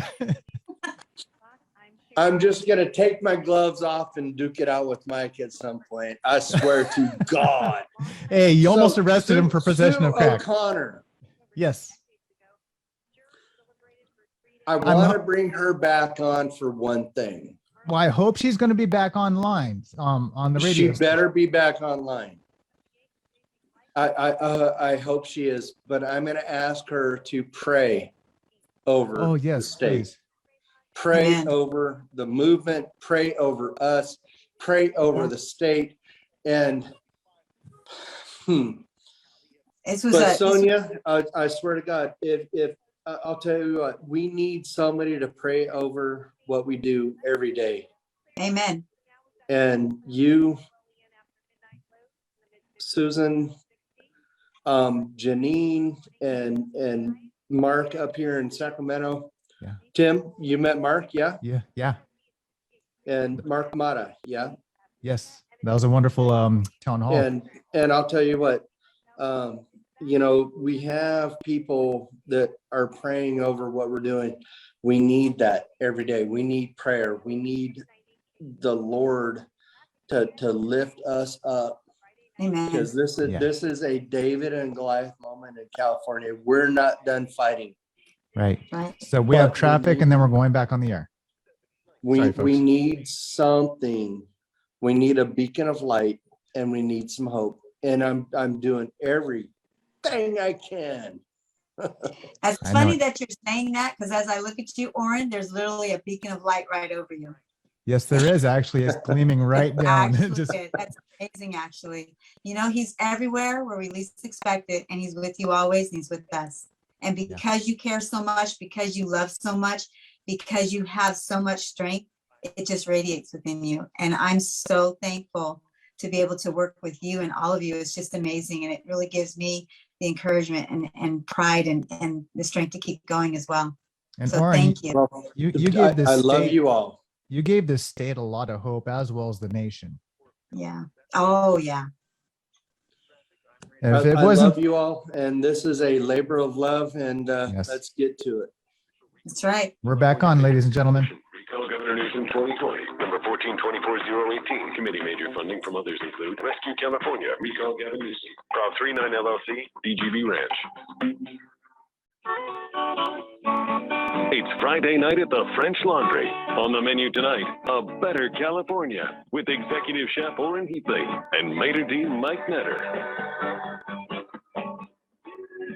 I'm just gonna take my gloves off and duke it out with Mike at some point. I swear to God. Hey, you almost arrested him for possession of crack. O'Connor. Yes. I want to bring her back on for one thing. Well, I hope she's going to be back online on the radio. She better be back online. I hope she is, but I'm going to ask her to pray over Oh yes, the state. please. Pray Amen. over the movement, pray over us, pray over the state. And This was but a Sonia, I swear to God, if I'll tell you what, we need somebody to pray over what we do every day. amen. And you, Susan, Janine, and Mark up here in Sacramento. Yeah. Tim, you met Mark, yeah? Yeah. And Mark Mata, yeah? Yes. That was a wonderful town hall. And I'll tell you what, you know, we have people that are praying over what we're doing. We need that every day. We need prayer. We need the Lord to lift us up. Amen. Because this is a David and Goliath moment in California. We're not done fighting. Right. Right. So we have traffic and then we're going back on the air. We Sorry, folks. we need something. We need a beacon of light and we need some hope. And I'm doing everything I can. It's I know funny it. that you're saying that because as I look at you, Oren, there's literally a beacon of light right over you. Yes, there is actually. It's gleaming right down. Actually, Just that's amazing, actually. You know, he's everywhere where we least expect it, and he's with you always, and he's with us. And because you care so much, because you love so much, because you have so much strength, it just radiates within you. And I'm so thankful to be able to work with you and all of you. It's just amazing, and it really gives me the encouragement and pride and the strength to keep going as well. and So Oren, thank you. Well, you gave this I love state, you all. you gave this state a lot of hope as well as the nation. Yeah. Oh, yeah. And if I it wasn't, love you all, and this is a labor of love, and Yes. let's get to it. That's right. we're back on, ladies and gentlemen. Recall Governor Newsom 2020, number 1424018. Committee major funding from others include Rescue California, Recall Gavin Newsom, Prov 39 LLC, DGB Ranch. It's Friday night at the French Laundry. On the menu tonight, a better California with executive chef Oren Heatley and maitre d' Mike Netter.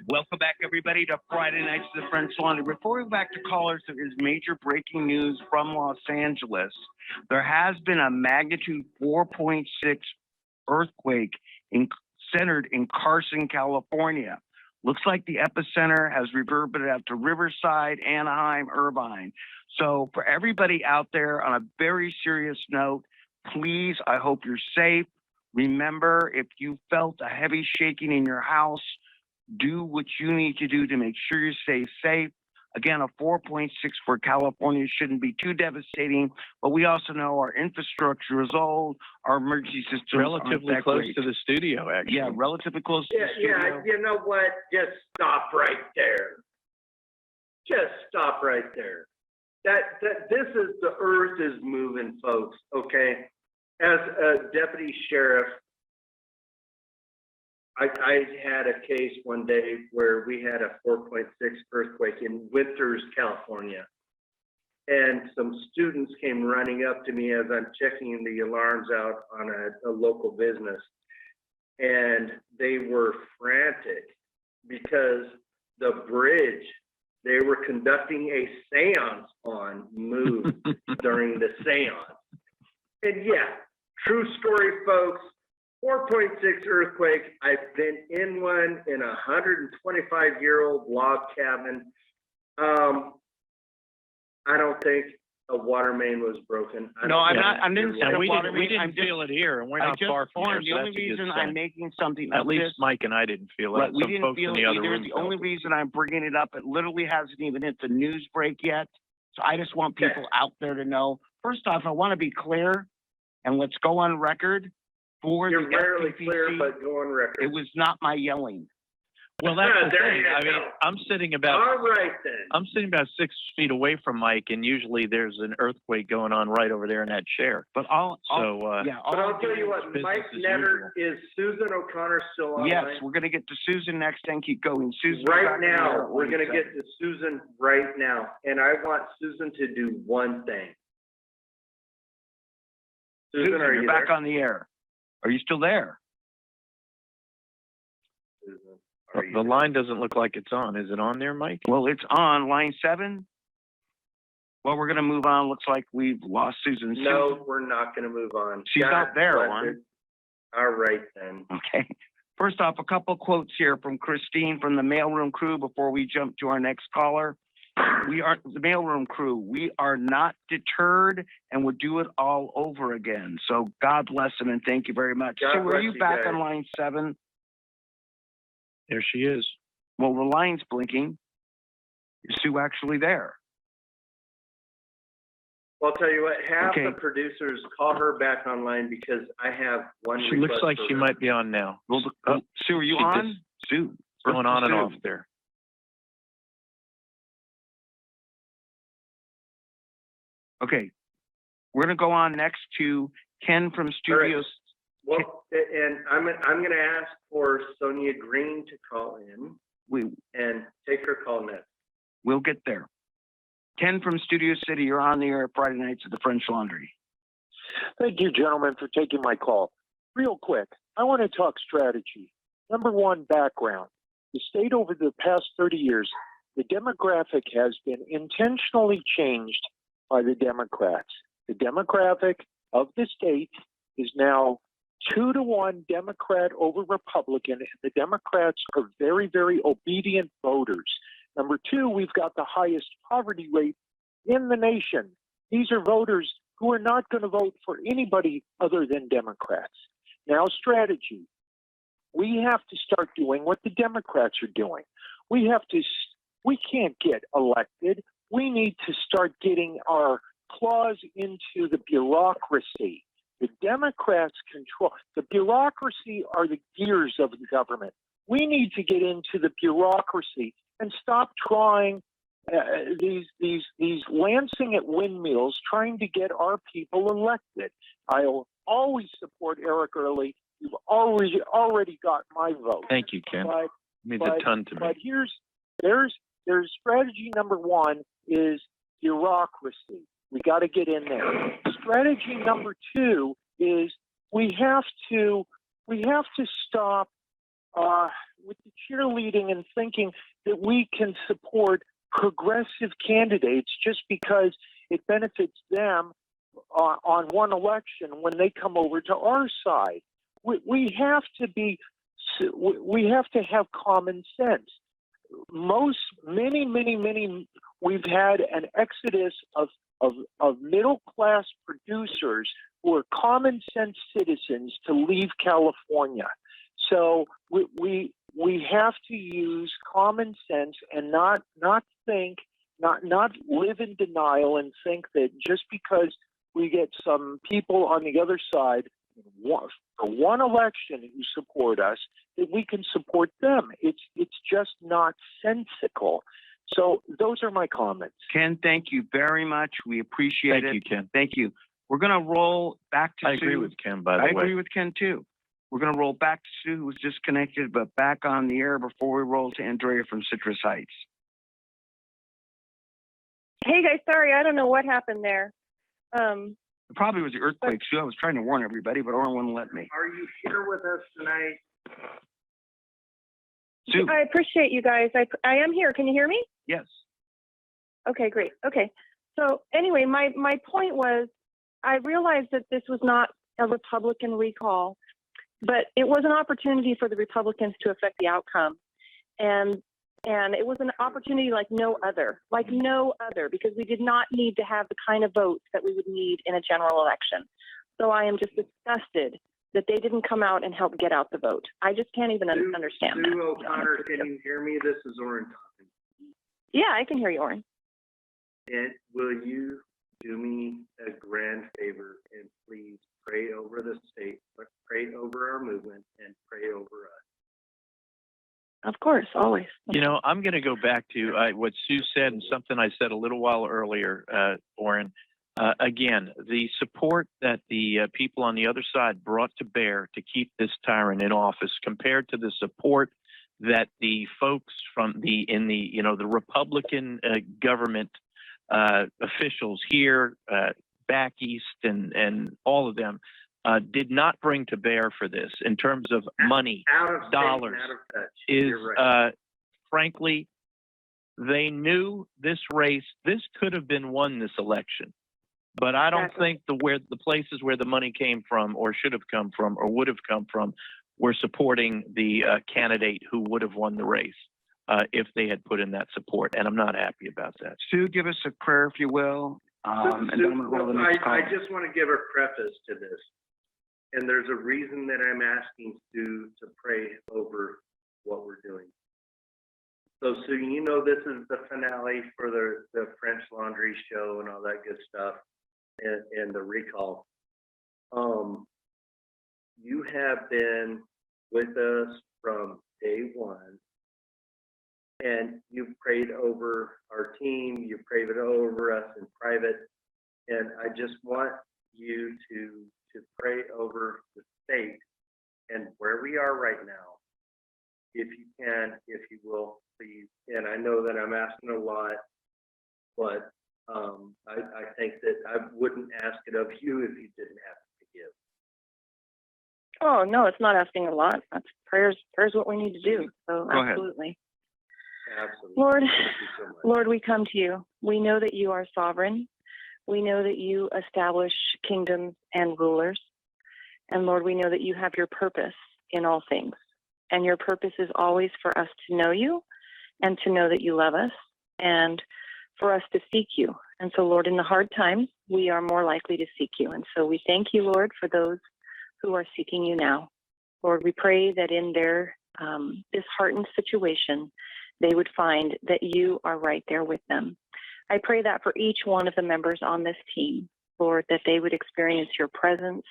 Welcome back, everybody, to Friday Nights at the French Laundry. Before we go back to callers, there is major breaking news from Los Angeles. There has been a magnitude 4.6 earthquake centered in Carson, California. Looks like the epicenter has reverberated out to Riverside, Anaheim, Irvine. So for everybody out there, on a very serious note, please, I hope you're safe. Remember, if you felt a heavy shaking in your house, do what you need to do to make sure you stay safe. Again, a 4.6 for California shouldn't be too devastating, but we also know our infrastructure is old, our emergency systems aren't Relatively that close great. to the studio, actually. Yeah, relatively close to Yeah, the studio. yeah, you know what? Just stop right there. Just stop right there. The earth is moving, folks, okay? As a deputy sheriff, I had a case one day where we had a 4.6 earthquake in Winters, California. And some students came running up to me as I'm checking the alarms out on a local business. And they were frantic because the bridge they were conducting a seance on moved during the seance. And yeah, true story, folks. 4.6 earthquake. I've been in one in a 125-year-old log cabin. I don't think a water main was broken. I didn't say we water didn't, we main. didn't I'm just- feel it here, and we're I not just- far from there. The So only that's a good reason sign. I'm making something At of least this, Mike and I didn't feel right, it. we Some didn't folks feel in the it other either. room The felt only it. reason I'm bringing it up, it literally hasn't even hit the news break yet. So I just want people out there to know. First off, I want to be clear, and let's go on record for You're the rarely FPPC. clear, but go on record. It was not my yelling. Well, that's the there thing. you I mean, go. I'm sitting about All right then. I'm sitting about 6 feet away from Mike, and usually there's an earthquake going on right over there in that chair. But But I'll tell you what, business Mike as Netter, is Susan O'Connor still online? Yes, we're going to get to Susan next and keep going. Susan. Right now, we're gonna get to Susan right now, and I want Susan to do one thing. Susan, are you're you back there? on the air. Are you still there? Susan, are you The line doesn't look like it's on. Is it on there, Mike? Well, it's on line 7. Well, we're going to move on. Looks like we've lost Susan. No, we're not gonna move on. She's not there, bless Juan. her. All right then. Okay. First off, a couple quotes here from Christine from the mailroom crew before we jump to our next caller. We are the mailroom crew. We are not deterred and would do it all over again. So God bless them and thank you very much. God So are bless you you back guys. on line 7? There she is. Well, the line's blinking. Is Sue actually there? Well, I'll tell you what, have Okay. the producers call her back online because I have one She looks request like for she her. might be on now. Well, Sue, are you she on? just- Sue. Going on and Sue. off there. Okay. We're going to go on next to Ken from Studios. Well, and I'm gonna ask for Sonia Green to call in and take her call next. We'll get there. Ken from Studio City, you're on the air Friday nights at the French Laundry. Thank you, gentlemen, for taking my call. Real quick, I want to talk strategy. Number one, background. The state over the past 30 years, the demographic has been intentionally changed by the Democrats. The demographic of the state is now 2-to-1 Democrat over Republican, and the Democrats are very, very obedient voters. Number two, we've got the highest poverty rate in the nation. These are voters who are not going to vote for anybody other than Democrats. Now, strategy. We have to start doing what the Democrats are doing. We can't get elected. We need to start getting our claws into the bureaucracy. The Democrats control. The bureaucracy are the gears of the government. We need to get into the bureaucracy and stop trying these lancing at windmills, trying to get our people elected. I'll always support Eric Early. You've already got my vote. Thank you, Ken. But, Means a ton to me. but there's strategy number one is bureaucracy. We got to get in there. Strategy number two is we have to stop with the cheerleading and thinking that we can support progressive candidates just because it benefits them on one election when they come over to our side. We have to have common sense. Many, we've had an exodus of middle class producers who are common sense citizens to leave California. So we have to use common sense and not think not live in denial and think that just because we get some people on the other side for one election who support us, that we can support them. It's just not sensical. So those are my comments. Ken, thank you very much. We appreciate it. Thank you, Ken. Thank you. We're going to roll back to I Sue. agree with Ken, by the way. I agree with Ken too. We're going to roll back to Sue, who was disconnected, but back on the air before we roll to Andrea from Citrus Heights. Hey guys, sorry, I don't know what happened there. It probably was the earthquake, Sue. I was trying to warn everybody, but Oren wouldn't let me. Are you here with us tonight? Sue. I appreciate you guys. I am here. Can you hear me? Yes. Okay, great. Okay. So anyway, my point was, I realized that this was not a Republican recall, but it was an opportunity for the Republicans to affect the outcome. And it was an opportunity like no other, because we did not need to have the kind of votes that we would need in a general election. So I am just disgusted that they didn't come out and help get out the vote. I just can't even understand that. Sue O'Connor, can you hear me? This is Oren talking. Yeah, I can hear you, Oren. And will you do me a grand favor and please pray over the state, pray over our movement, and pray over us? Of course, always. You know, I'm going to go back to what Sue said and something I said a little while earlier, Oren. Again, the support that the people on the other side brought to bear to keep this tyrant in office compared to the support that the folks from the Republican government officials here, back east, and all of them did not bring to bear for this in terms of money, dollars, is frankly, they knew this race, this could have been won this election. But I don't think the places where the money came from or should have come from or would have come from were supporting the candidate who would have won the race if they had put in that support. And I'm not happy about that. Sue, give us a prayer, if you will. And then I'm gonna roll the next I call. just want to give a preface to this. And there's a reason that I'm asking Sue to pray over what we're doing. So Sue, you know this is the finale for the French Laundry show and all that good stuff and the recall. You have been with us from day one, and you've prayed over our team, you've prayed over us in private, and I just want you to pray over the state and where we are right now, if you can, if you will, please. And I know that I'm asking a lot, but I think that I wouldn't ask it of you if you didn't have to give. Oh no, it's not asking a lot. That's prayers what we need to do. So Go ahead. absolutely. Absolutely. Lord, Thank you so much. Lord, we come to you. We know that you are sovereign. We know that you establish kingdoms and rulers. And Lord, we know that you have your purpose in all things. And your purpose is always for us to know you and to know that you love us and for us to seek you. And so, Lord, in the hard times, we are more likely to seek you. And so we thank you, Lord, for those who are seeking you now. Lord, we pray that in their disheartened situation, they would find that you are right there with them. I pray that for each one of the members on this team, Lord, that they would experience your presence,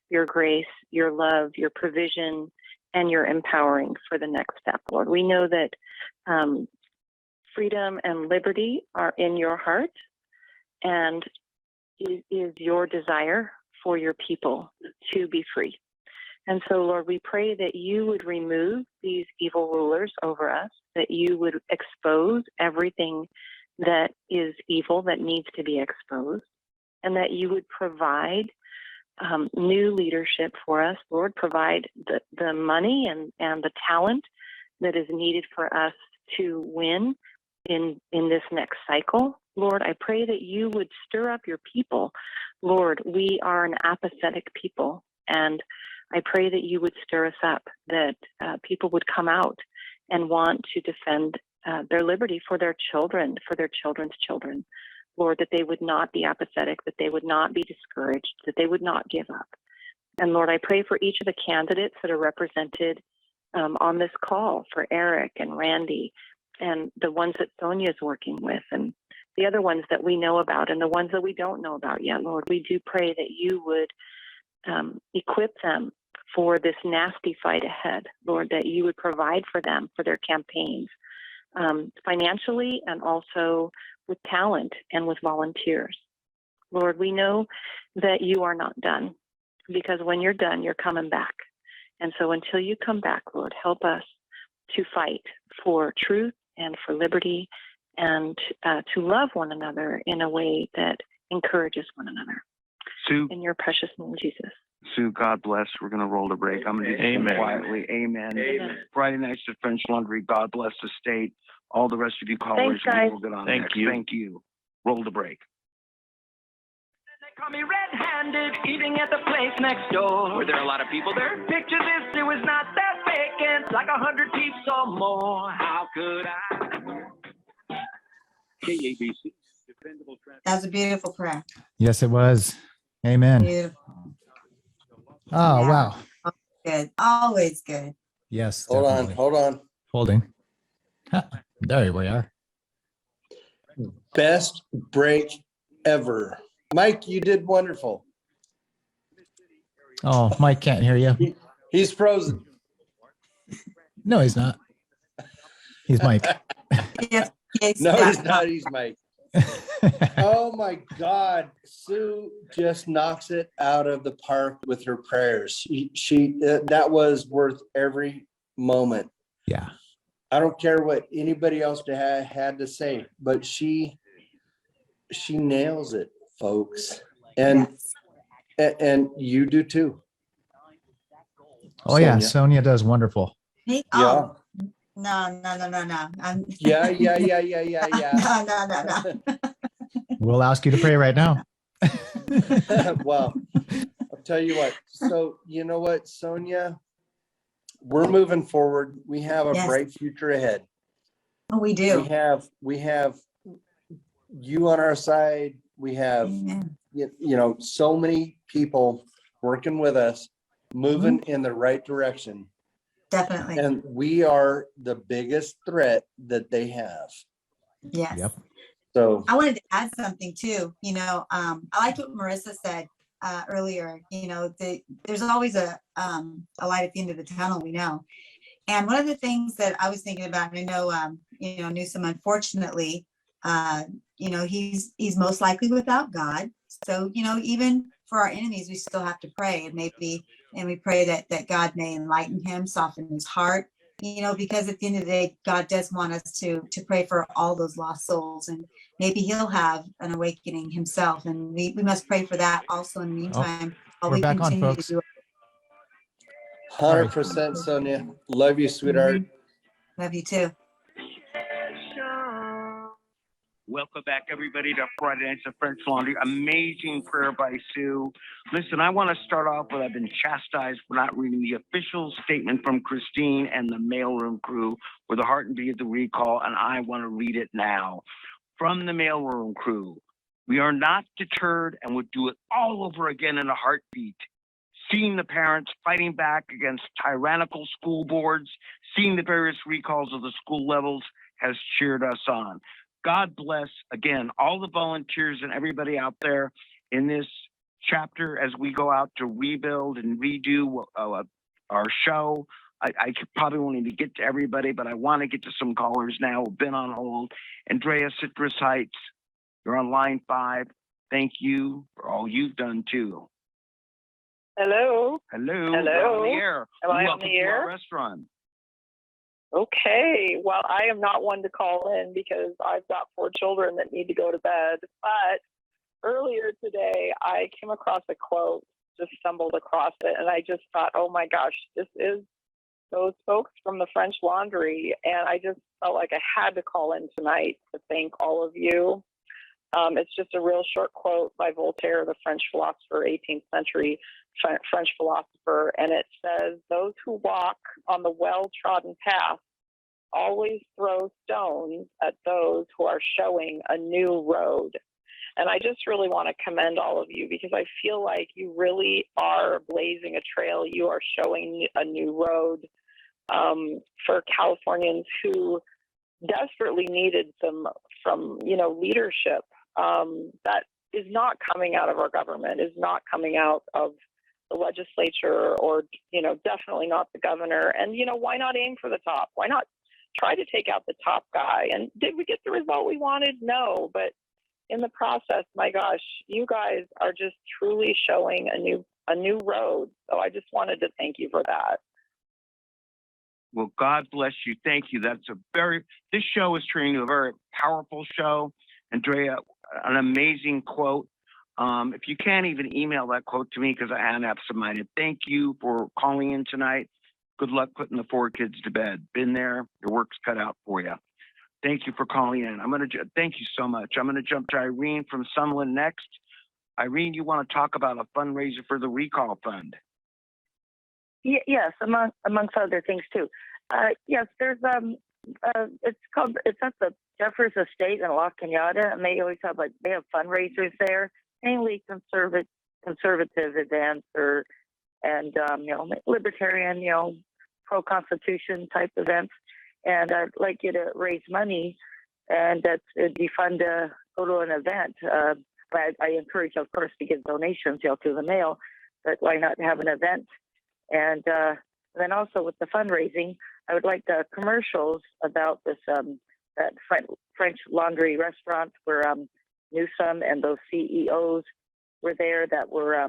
your grace, your love, your provision, and your empowering for the next step, Lord. We know that freedom and liberty are in your heart, and it is your desire for your people to be free. And so, Lord, we pray that you would remove these evil rulers over us, that you would expose everything that is evil that needs to be exposed, and that you would provide new leadership for us, Lord, provide the money and the talent that is needed for us to win in this next cycle. Lord, I pray that you would stir up your people. Lord, we are an apathetic people, and I pray that you would stir us up, that people would come out and want to defend their liberty for their children, for their children's children. Lord, that they would not be apathetic, that they would not be discouraged, that they would not give up. And Lord, I pray for each of the candidates that are represented on this call, for Eric and Randy and the ones that Sonia is working with, and the other ones that we know about and the ones that we don't know about yet, Lord. We do pray that you would equip them for this nasty fight ahead, Lord, that you would provide for them for their campaigns, financially and also with talent and with volunteers. Lord, we know that you are not done, because when you're done, you're coming back. And so until you come back, Lord, help us to fight for truth and for liberty and to love one another in a way that encourages one another. Sue, In your precious name, Jesus. Sue, God bless. We're going to roll the break. I'm going to do this Amen. quietly. Amen. Amen. Friday nights at French Laundry. God bless the state. All the rest of you callers. Thanks, guys. We'll get on Thank next. you. Thank you. Roll the break. They call me red-handed, eating at the place next door. Were there a lot of people there? Picture this, it was not that vacant, like 100 peeps or more. How could I? KABC, dependable traffic. That was a beautiful prayer. Yes, it was. Amen. Beautiful. Oh, Yeah. wow. Good. Always good. Yes. Hold definitely. on. Holding. Huh, there we are. Best break ever. Mike, you did wonderful. Oh, Mike can't hear you. He's frozen. No, he's not. He's Mike. Yes, yes, No, yeah. he's not. He's Mike. Oh my God. Sue just knocks it out of the park with her prayers. She that was worth every moment. Yeah. I don't care what anybody else had to say, but she nails it, folks. And you do too. Oh, yeah. Sonia. Sonia does wonderful. Me? Yeah. Oh, no. I'm, Yeah. no. We'll ask you to pray right now. Well, I'll tell you what. So you know what, Sonia? We're moving forward. We have a Yes. bright future ahead. Oh, we do. We have you on our side. We have Amen. you know, so many people working with us, moving in the right direction. Definitely. And we are the biggest threat that they have. Yes. Yep. So I wanted to add something too. I liked what Marissa said earlier. There's always a light at the end of the tunnel, we know. And one of the things that I was thinking about, and I know, Newsom, unfortunately, he's most likely without God. So, even for our enemies, we still have to pray, and we pray that God may enlighten him, soften his heart, because at the end of the day, God does want us to pray for all those lost souls, and maybe he'll have an awakening himself. And we must pray for that also in the meantime. while we're we back on, continue to folks. do it. 100%, Sonia. Love you, sweetheart. Love you too. Welcome back, everybody, to Friday Nights at French Laundry. Amazing prayer by Sue. Listen, I want to start off with I've been chastised for not reading the official statement from Christine and the mailroom crew for the heart and beat of the recall, and I want to read it now. From the mailroom crew, we are not deterred and would do it all over again in a heartbeat. Seeing the parents fighting back against tyrannical school boards, seeing the various recalls of the school levels has cheered us on. God bless, again, all the volunteers and everybody out there in this chapter as we go out to rebuild and redo our show. I probably won't even get to everybody, but I want to get to some callers now who've been on hold. Andrea, Citrus Heights, you're on line 5. Thank you for all you've done, too. Hello. Hello. Hello. You're on the air. Am I on Welcome the to our air? restaurant. Okay. Well, I am not one to call in because I've got 4 children that need to go to bed. But earlier today, I came across a quote, just stumbled across it, and I just thought, oh my gosh, this is those folks from the French Laundry. And I just felt like I had to call in tonight to thank all of you. It's just a real short quote by Voltaire, the French philosopher, 18th century French philosopher, and it says, "Those who walk on the well-trodden path always throw stones at those who are showing a new road." And I just really want to commend all of you because I feel like you really are blazing a trail. You are showing a new road for Californians who desperately needed some from, leadership that is not coming out of our government, is not coming out of the legislature, or, definitely not the governor. And, why not aim for the top? Why not try to take out the top guy? And did we get the result we wanted? No, but in the process, my gosh, you guys are just truly showing a new road. So I just wanted to thank you for that. Well, God bless you. Thank you. This show is turning into a very powerful show. Andrea, an amazing quote. If you can't even email that quote to me, because I am absent-minded, thank you for calling in tonight. Good luck putting the 4 kids to bed. Been there. Your work's cut out for you. Thank you for calling in. Thank you so much. I'm going to jump to Irene from Sunland next. Irene, you want to talk about a fundraiser for the Recall Fund? Yes, amongst other things too. Yes, there's it's at the Jeffers Estate in La Cañada, and they always have they have fundraisers there, mainly conservative events and libertarian, pro-constitution type events. And I'd like you to raise money, and it'd be fun to go to an event. I encourage, of course, to give donations, through the mail, but why not have an event? And then also with the fundraising, I would like the commercials about this that French Laundry restaurant where Newsom and those CEOs were there that were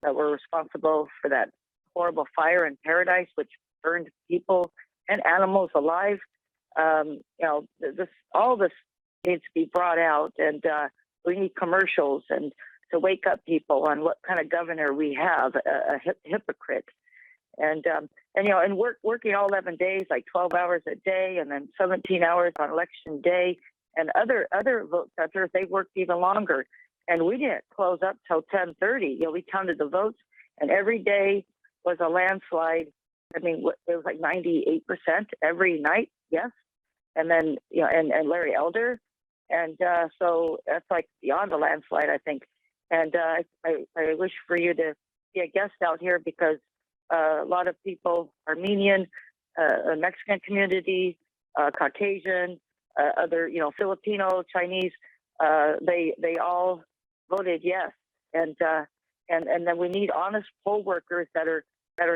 responsible for that horrible fire in Paradise, which burned people and animals alive. All this needs to be brought out, and we need commercials and to wake up people on what kind of governor we have, a hypocrite. And working all 11 days, like 12 hours a day, and then 17 hours on election day. And other vote centers, they worked even longer. And we didn't close up till 10:30. We counted the votes, and every day was a landslide. I mean, it was like 98% every night, yes. And then, and Larry Elder. And so that's like beyond a landslide, I think. And I wish for you to be a guest out here, because a lot of people, Armenian, Mexican community, Caucasian, other, Filipino, Chinese, they all voted yes. And then we need honest poll workers that are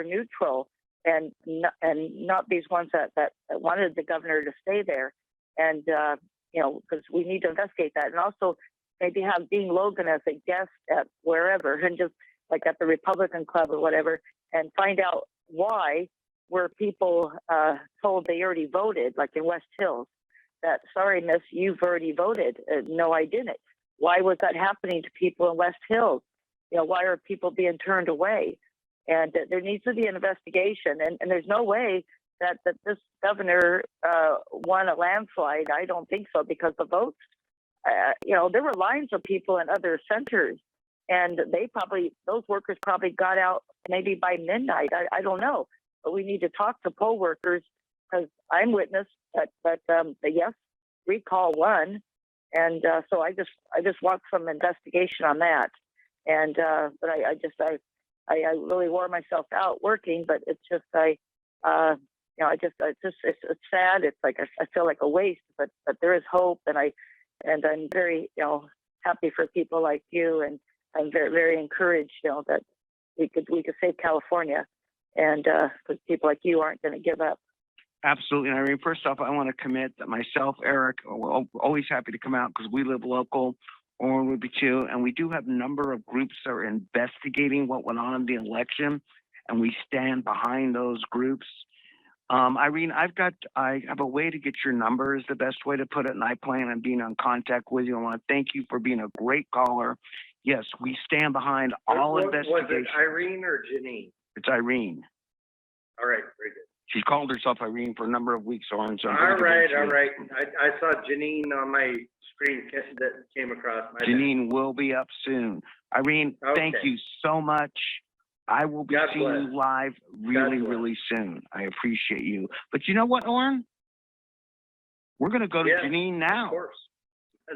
neutral and not these ones that wanted the governor to stay there. And because we need to investigate that, and also maybe have Dean Logan as a guest at wherever, and just like at the Republican Club or whatever, and find out why were people told they already voted, like in West Hills, that, sorry, miss, you've already voted. No, I didn't. Why was that happening to people in West Hills? Why are people being turned away? And there needs to be an investigation. And there's no way that this governor won a landslide. I don't think so, because the votes, there were lines of people in other centers, and those workers probably got out maybe by midnight. I don't know, but we need to talk to poll workers, because I'm witness that the yes recall won, and so I just want some investigation on that. And but I really wore myself out working, but it's just it's sad. It's like I feel like a waste, but there is hope, and I'm very happy for people like you, and I'm very, very encouraged that we could save California, and because people like you aren't going to give up. Absolutely. And Irene, first off, I want to commit that myself, Eric, we're always happy to come out because we live local. Orin would be too. And we do have a number of groups that are investigating what went on in the election, and we stand behind those groups. Irene, I have a way to get your number, is the best way to put it, and I plan on being in contact with you. I want to thank you for being a great caller. Yes, we stand behind all investigations. Was it Irene or Janine? It's Irene. All right, very good. She's called herself Irene for a number of weeks, Orin. So all right. I saw Janine on my screen that came across. Janine will be up soon. Irene, thank you so much. I will be seeing you live really soon. I appreciate you. But you know what, Orin? We're going to go to Janine now. Of course.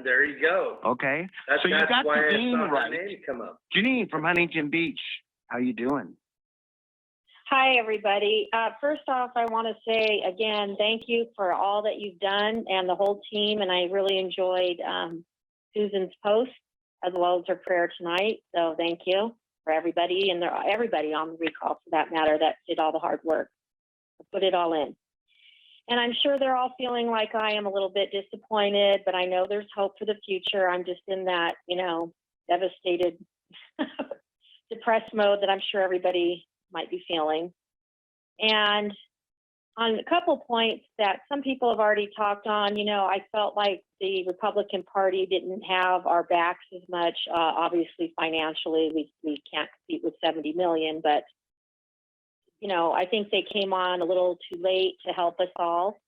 There you go. Okay. So you got Janine right. Come up. Janine from Huntington Beach. How you doing? Hi, everybody. First off, I want to say again, thank you for all that you've done and the whole team. And I really enjoyed Susan's post as well as her prayer tonight. So thank you for everybody and everybody on the recall, for that matter, that did all the hard work, put it all in. And I'm sure they're all feeling like I am, a little bit disappointed, but I know there's hope for the future. I'm just in that, devastated, depressed mode that I'm sure everybody might be feeling. And on a couple points that some people have already talked on, I felt like the Republican Party didn't have our backs as much. Obviously, financially, we can't compete with 70 million, but I think they came on a little too late to help us all.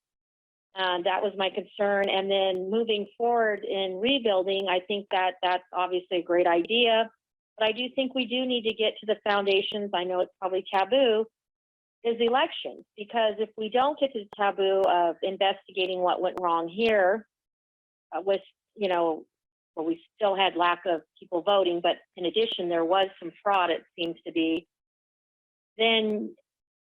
And that was my concern. And then moving forward in rebuilding, I think that that's obviously a great idea. But I do think we do need to get to the foundations. I know it's probably taboo, is elections. Because if we don't get to the taboo of investigating what went wrong here with, well, we still had lack of people voting, but in addition, there was some fraud, it seems to be, then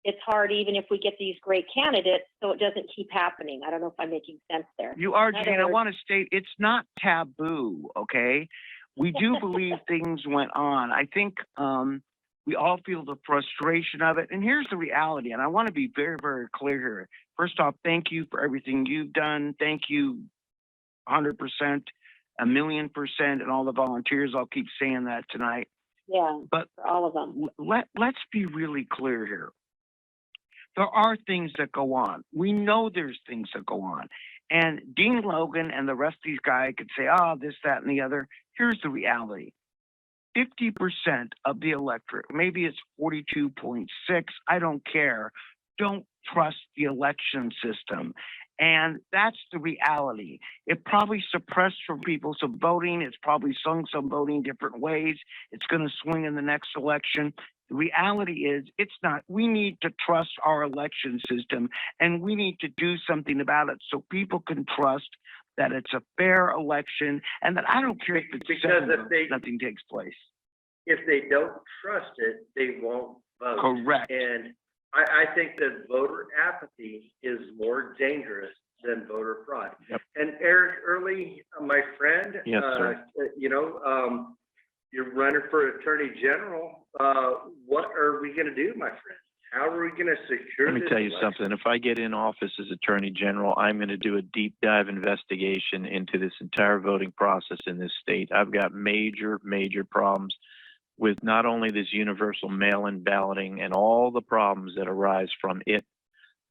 it's hard even if we get these great candidates, so it doesn't keep happening. I don't know if I'm making sense there. You are, Jane. I want to state it's not taboo, okay? We do believe things went on. I think we all feel the frustration of it. And here's the reality, and I want to be very, very clear here. First off, thank you for everything you've done. Thank you 100%, 1,000,000%, and all the volunteers. I'll keep saying that tonight. Yeah, but for all of them. Let's be really clear here. There are things that go on. We know there's things that go on. And Dean Logan and the rest of these guys could say, oh, this, that, and the other. Here's the reality. 50% of the electorate, maybe it's 42.6, I don't care, don't trust the election system. And that's the reality. It probably suppressed from people some voting. It's probably swung some voting different ways. It's going to swing in the next election. The reality is it's not. We need to trust our election system, and we need to do something about it so people can trust that it's a fair election and that I don't care if it's nothing takes place. If they don't trust it, they won't vote. Correct. And I think that voter apathy is more dangerous than voter fraud. Yep. And Eric Early, my friend, Yes, sir. You're running for Attorney General. What are we going to do, my friend? How are we going to secure Let me this tell you election? something. If I get in office as Attorney General, I'm going to do a deep dive investigation into this entire voting process in this state. I've got major, major problems with not only this universal mail-in balloting and all the problems that arise from it,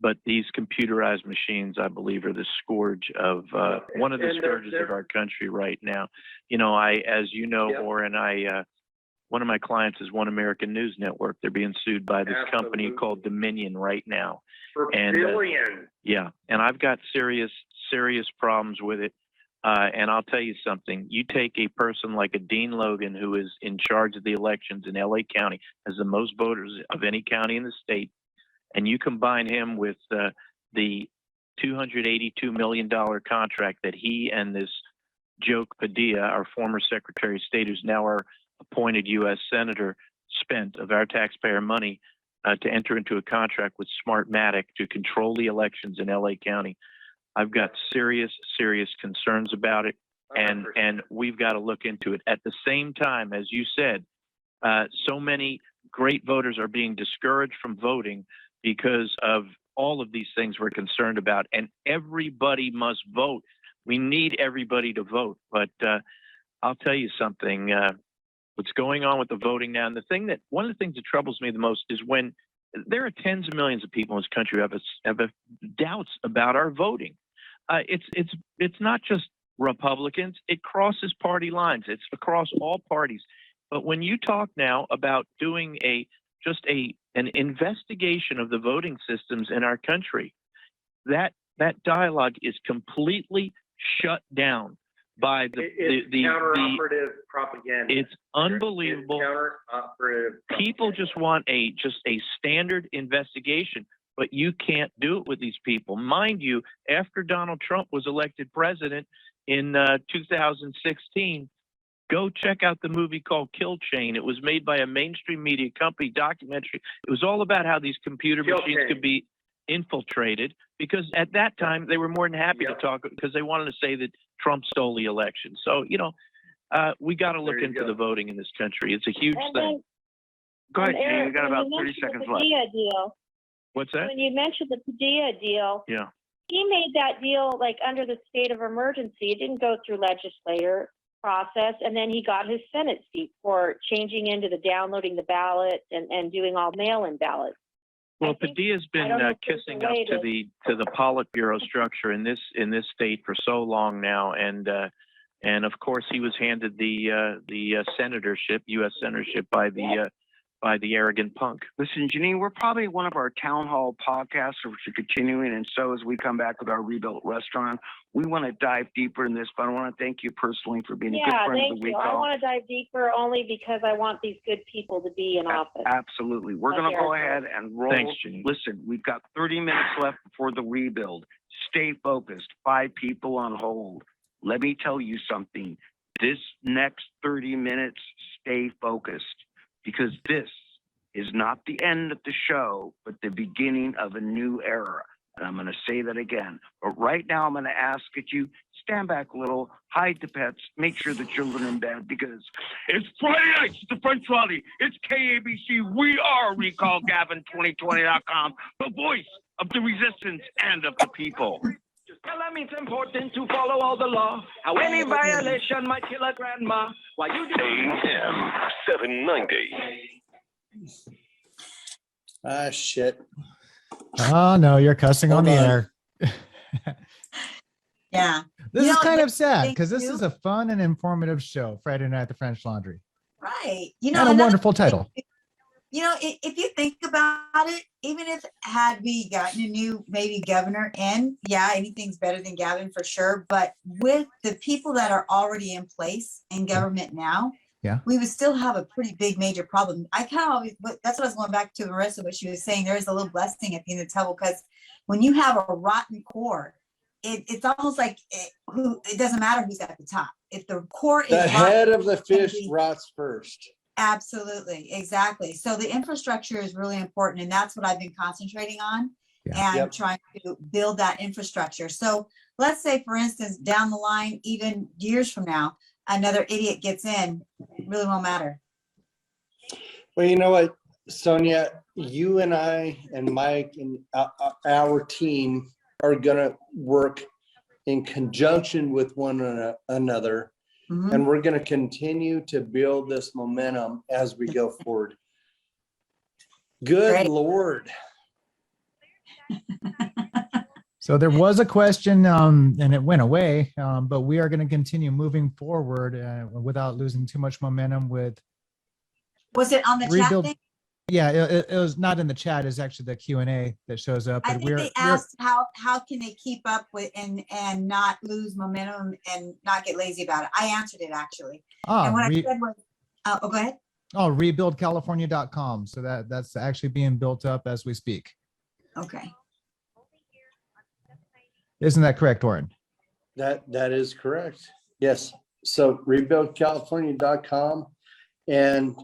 but these computerized machines, I believe, are the scourge of one of the scourges of our country right now. As you know, Yep. Orrin, one of my clients is One American News Network. They're being sued by this company Absolutely. called Dominion right now. For And, billions. Yeah, and I've got serious problems with it. And I'll tell you something. You take a person like a Dean Logan, who is in charge of the elections in LA County, has the most voters of any county in the state, and you combine him with the $282 million contract that he and this Joe Padilla, our former Secretary of State, who's now our appointed U.S. Senator, spent of our taxpayer money to enter into a contract with Smartmatic to control the elections in LA County. I've got serious concerns about it, and we've got to look into it. At the same time, as you said, so many great voters are being discouraged from voting because of all of these things we're concerned about, and everybody must vote. We need everybody to vote, but I'll tell you something. What's going on with the voting now, and one of the things that troubles me the most is when there are tens of millions of people in this country who have doubts about our voting. It's not just Republicans. It crosses party lines. It's across all parties. But when you talk now about doing an investigation of the voting systems in our country, that dialogue is completely shut down by It's counter-operative propaganda. It's unbelievable. Counter-operative People just want a standard investigation, but you can't do it with these people. Mind you, after Donald Trump was elected president in 2016, Go check out the movie called Kill Chain. It was made by a mainstream media company documentary. It was all about how these computer Kill machines Chain. could be infiltrated, because at that time they were more than happy to talk, because they wanted to say that Trump stole the election. So, we got to look There you into go. the voting in this country. It's a huge And thing. then, Go ahead, and Gene. Eric, We got when about you 30 mentioned seconds the left. Padilla deal, What's that? when you mentioned the Padilla deal, Yeah. he made that deal like under the state of emergency. It didn't go through legislature process, and then he got his Senate seat for changing into the downloading the ballot and doing all mail-in ballots. Well, Padilla's been don't know if there's a kissing up way to the Politburo structure in this state for so long now, and of course he was handed the senatorship, U.S. senatorship by the arrogant punk. Listen, Janine, we're probably one of our town hall podcasts, which are continuing, and so as we come back with our rebuilt restaurant, we want to dive deeper in this, but I want to thank you personally for being a good Yeah, friend of thank the you. I recall. want to dive deeper only because I want these good people to be in office. Absolutely. We're Like going to go Eric ahead and roll. Thanks, Janine. Listen, we've got 30 minutes left before the rebuild. Stay focused. 5 people on hold. Let me tell you something. This next 30 minutes, stay focused, because this is not the end of the show, but the beginning of a new era. And I'm going to say that again. But right now, I'm going to ask that you stand back a little, hide the pets, make sure the children are in bed, because it's Friday nights at the French Rally. It's KABC. We are RecallGavin2020.com, the voice of the resistance and of the people. Tell them it's important to follow all the law. How any violation might kill a grandma. Why you do AM 790. Ah, shit. Oh no, you're cussing on the Hold on. air. Yeah. This You is know, kind of they- sad they because this do. is a fun and informative show, Friday Night at the French Laundry. Right. You know, And a another wonderful thing, title. you know, if you think about it, even if had we gotten a new maybe governor in, yeah, anything's better than Gavin for sure. But with the people that are already in place in government now, Yeah. we would still have a pretty big major problem. I kind of always, that's what I was going back to Marissa, what she was saying. There is a little blessing at the end of the tunnel, because when you have a rotten core, it's almost like it doesn't matter who's at the top. If the core is The rotten, head of the it's gonna fish be- rots first. Absolutely, exactly. So the infrastructure is really important, and that's what I've been concentrating on Yeah. and Yep. trying to build that infrastructure. So let's say, for instance, down the line, even years from now, another idiot gets in, it really won't matter. Well, you know what, Sonia, you and I and Mike and our team are gonna work in conjunction with one another. Mhm. And we're gonna continue to build this momentum as we go forward. Good Great. Lord. So there was a question, and it went away, but we are going to continue moving forward without losing too much momentum with Was it on the chat rebuild. thing? Yeah, it was not in the chat. It's actually the Q&A that shows up. I and think they asked how can they keep up with and not lose momentum and not get lazy about it. I answered it actually. And what I said was, oh, go ahead. rebuildcalifornia.com. So that's actually being built up as we speak. Okay. Isn't that correct, Oren? That is correct. Yes. So rebuildcalifornia.com. And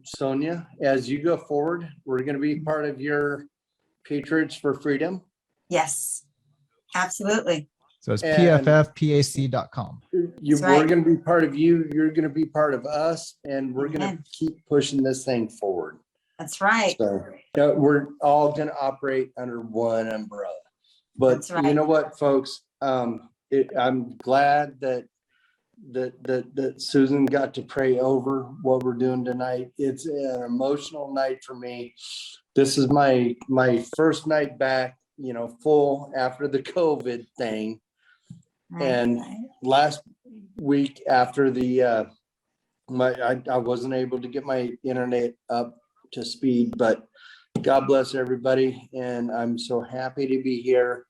Sonia, as you go forward, we're going to be part of your Patriots for Freedom. Yes, absolutely. So it's And- pffpac.com. That's We're right. going to be part of you. You're going to be part of us, and we're going to Amen. keep pushing this thing forward. That's right. So we're all going to operate under one umbrella. But That's right. you know what, folks? I'm glad that Susan got to pray over what we're doing tonight. It's an emotional night for me. This is my first night back, full after the COVID thing. And last week after I wasn't able to get my internet up to speed, but God bless everybody. And I'm so happy to be here.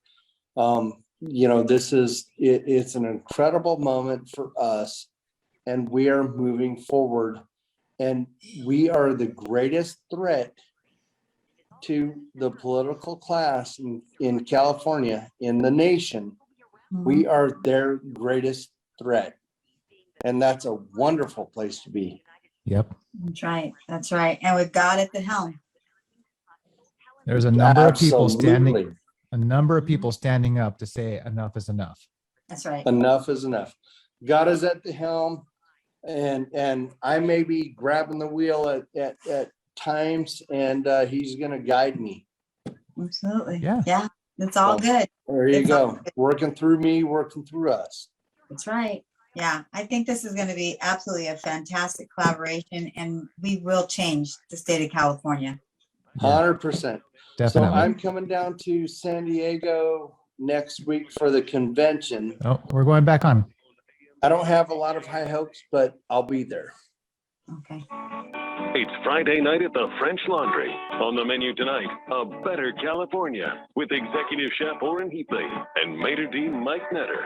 It's an incredible moment for us, and we are moving forward, and we are the greatest threat to the political class in California, in the nation. We are their greatest threat. And that's a wonderful place to be. Yep. That's right. That's right. And with God at the helm. There's a number of people standing, Absolutely. a number of people standing up to say enough is enough. That's right. Enough is enough. God is at the helm, and I may be grabbing the wheel at times, and he's going to guide me. Absolutely. Yeah. Yeah. It's all So, good. There you It's all go. good. Working through me, working through us. That's right. Yeah. I think this is going to be absolutely a fantastic collaboration, and we will change the state of California. 100%. So Definitely. I'm coming down to San Diego next week for the convention. Oh, we're going back on. I don't have a lot of high hopes, but I'll be there. Okay. It's Friday night at the French Laundry. On the menu tonight, a better California with Executive Chef Orrin Heatley and Maitre d' Mike Netter.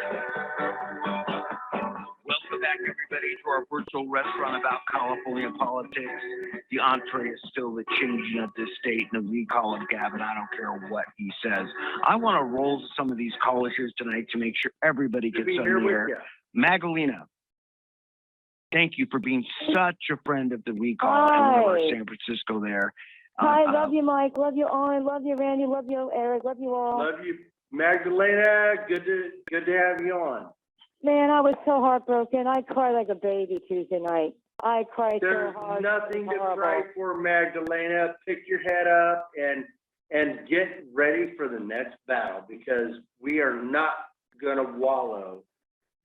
Welcome back, everybody, to our virtual restaurant about California politics. The entree is still the changing of this state and the recall of Gavin. I don't care what he says. I want to roll some of these callers here tonight to make sure everybody To gets be on here the with air. you. Magdalena, thank you for being such a friend of the recall and one of our Hi. San Francisco there. Hi, love you, Mike. Love you, Owen. Love you, Randy. Love you, Eric. Love you all. Love you, Magdalena. Good to have you on. Man, I was so heartbroken. I cried like a baby Tuesday night. I cried There's so hard. nothing to Horrible. cry for, Magdalena. Pick your head up and get ready for the next battle, because we are not gonna wallow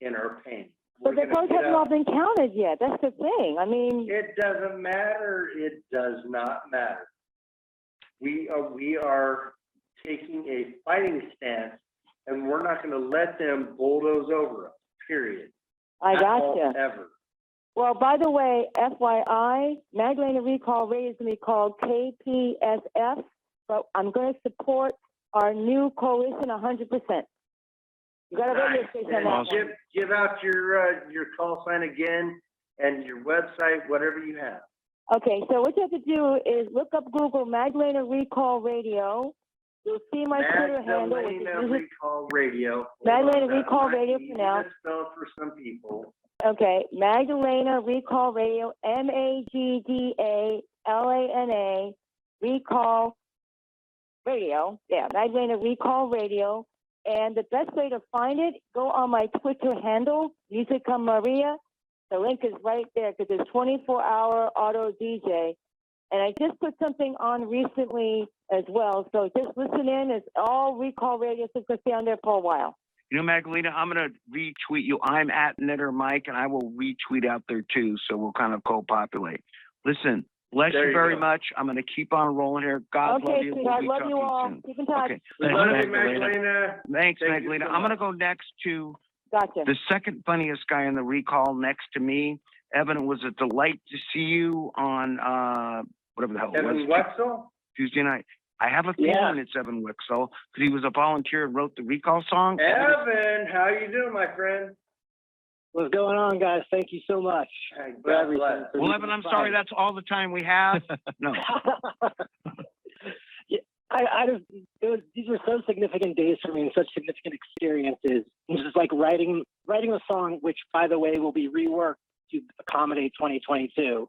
in our pain. But We're the gonna votes get have up. not been counted yet. That's the thing. I mean, It doesn't matter. It does not matter. We are taking a fighting stance, and we're not gonna let them bulldoze over us, period. I Not gotcha. ever. Well, by the way, FYI, Magdalena Recall Radio is going to be called KPSF, but I'm going to support our new coalition 100%. You got a radio station on that And one. give out your call sign again and your website, whatever you have. Okay, so what you have to do is look up Google Magdalena Recall Radio. You'll see my Twitter handle, which is Magdalena Recall Radio. Magdalena That Recall might Radio be for now. misspelled for some people. Okay, Magdalena Recall Radio, MAGDALANA Recall Radio. Yeah, Magdalena Recall Radio. And the best way to find it, go on my Twitter handle, Musica Maria. The link is right there because it's 24-hour auto DJ. And I just put something on recently as well. So just listen in. It's all Recall Radio, so it's going to stay on there for a while. You know, Magdalena, I'm going to retweet you. I'm at Netter Mike, and I will retweet out there too. So we'll kind of co-populate. Listen, bless There you you very go. much. I'm going to keep on rolling here. God Okay, love you. sweetheart, be love talking you all. soon. Keep in touch. Okay. We Thanks, love you, Magdalena. Magdalena. Thanks, Thank you Magdalena. so I'm going to much. go next to Gotcha. the second funniest guy in the recall next to me. Evan, it was a delight to see you on whatever the hell it Evan was. Wetzel? Tuesday night. I have a feeling it's Evan Wixell because he was a volunteer and wrote the recall song. Evan, how you doing, my friend? What's going on, guys? Thank you so much for God everything. bless. Well, Evan, I'm sorry. That's all the time we have. No. Yeah, these were so significant days for me and such significant experiences. It was just like writing a song, which, by the way, will be reworked to accommodate 2022.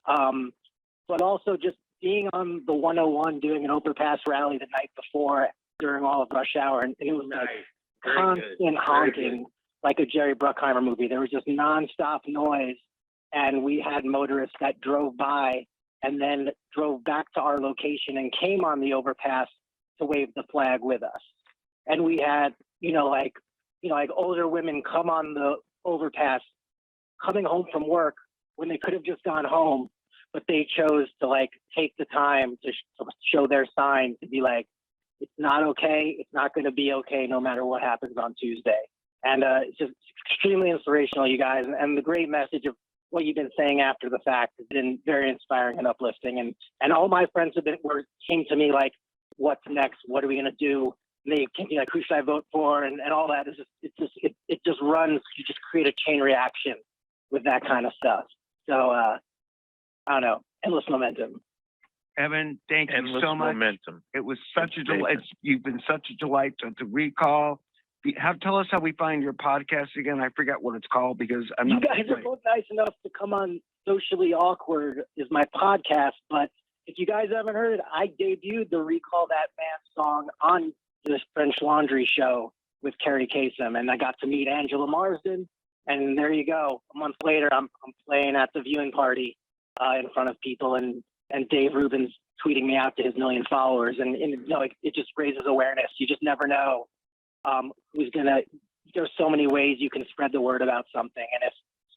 But also just being on the 101, doing an overpass rally the night before during all of rush hour, and it was like Very constant good. honking, like a Jerry Bruckheimer movie. There was just nonstop noise, and we had motorists that drove by and then drove back to our location and came on the overpass to wave the flag with us. And we had, like older women come on the overpass, coming home from work when they could have just gone home, but they chose to take the time to show their sign, to be like, it's not okay. It's not going to be okay no matter what happens on Tuesday. And it's just extremely inspirational, you guys. And the great message of what you've been saying after the fact has been very inspiring and uplifting. And all my friends came to me like, what's next? What are we going to do? And they came to me like, who should I vote for? And all that. It just runs. You just create a chain reaction with that kind of stuff. So, I don't know, endless momentum. Evan, thank you Endless so much. momentum. It was such a delight. You've been such a delight to recall, tell us how we find your podcast again. I forget what it's called because I'm You not. guys are both nice enough to come on Socially Awkward is my podcast, but if you guys haven't heard it, I debuted the Recall That Man song on this French Laundry show with Carrie Kasem, and I got to meet Angela Marsden, and there you go. A month later, I'm playing at the viewing party in front of people, and Dave Rubin's tweeting me out to his 1 million followers, and you know, it just raises awareness. You just never know who's gonna. There's so many ways you can spread the word about something, and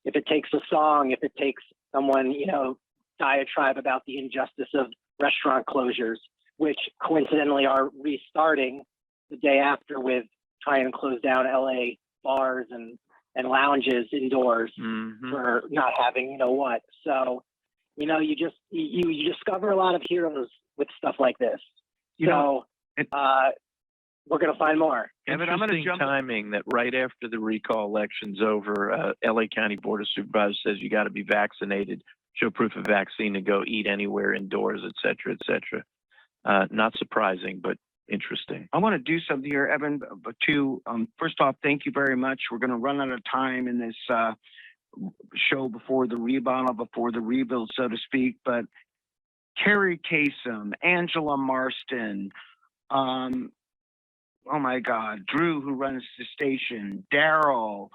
if it takes a song, if it takes someone, you know, diatribe about the injustice of restaurant closures, which coincidentally are restarting the day after with trying to close down LA bars and lounges indoors for not having, you know what. So, you know, you discover a lot of heroes with stuff like this. We're going to find more. Interesting timing that right after the recall election's over, LA County Board of Supervisors says you got to be vaccinated, show proof of vaccine to go eat anywhere indoors, et cetera, et cetera. Not surprising, but interesting. I want to do something here, Evan, but first off, thank you very much. We're going to run out of time in this show before the rebound, before the rebuild, so to speak, but Carrie Kasem, Angela Marsden, oh my God, Drew, who runs the station, Daryl,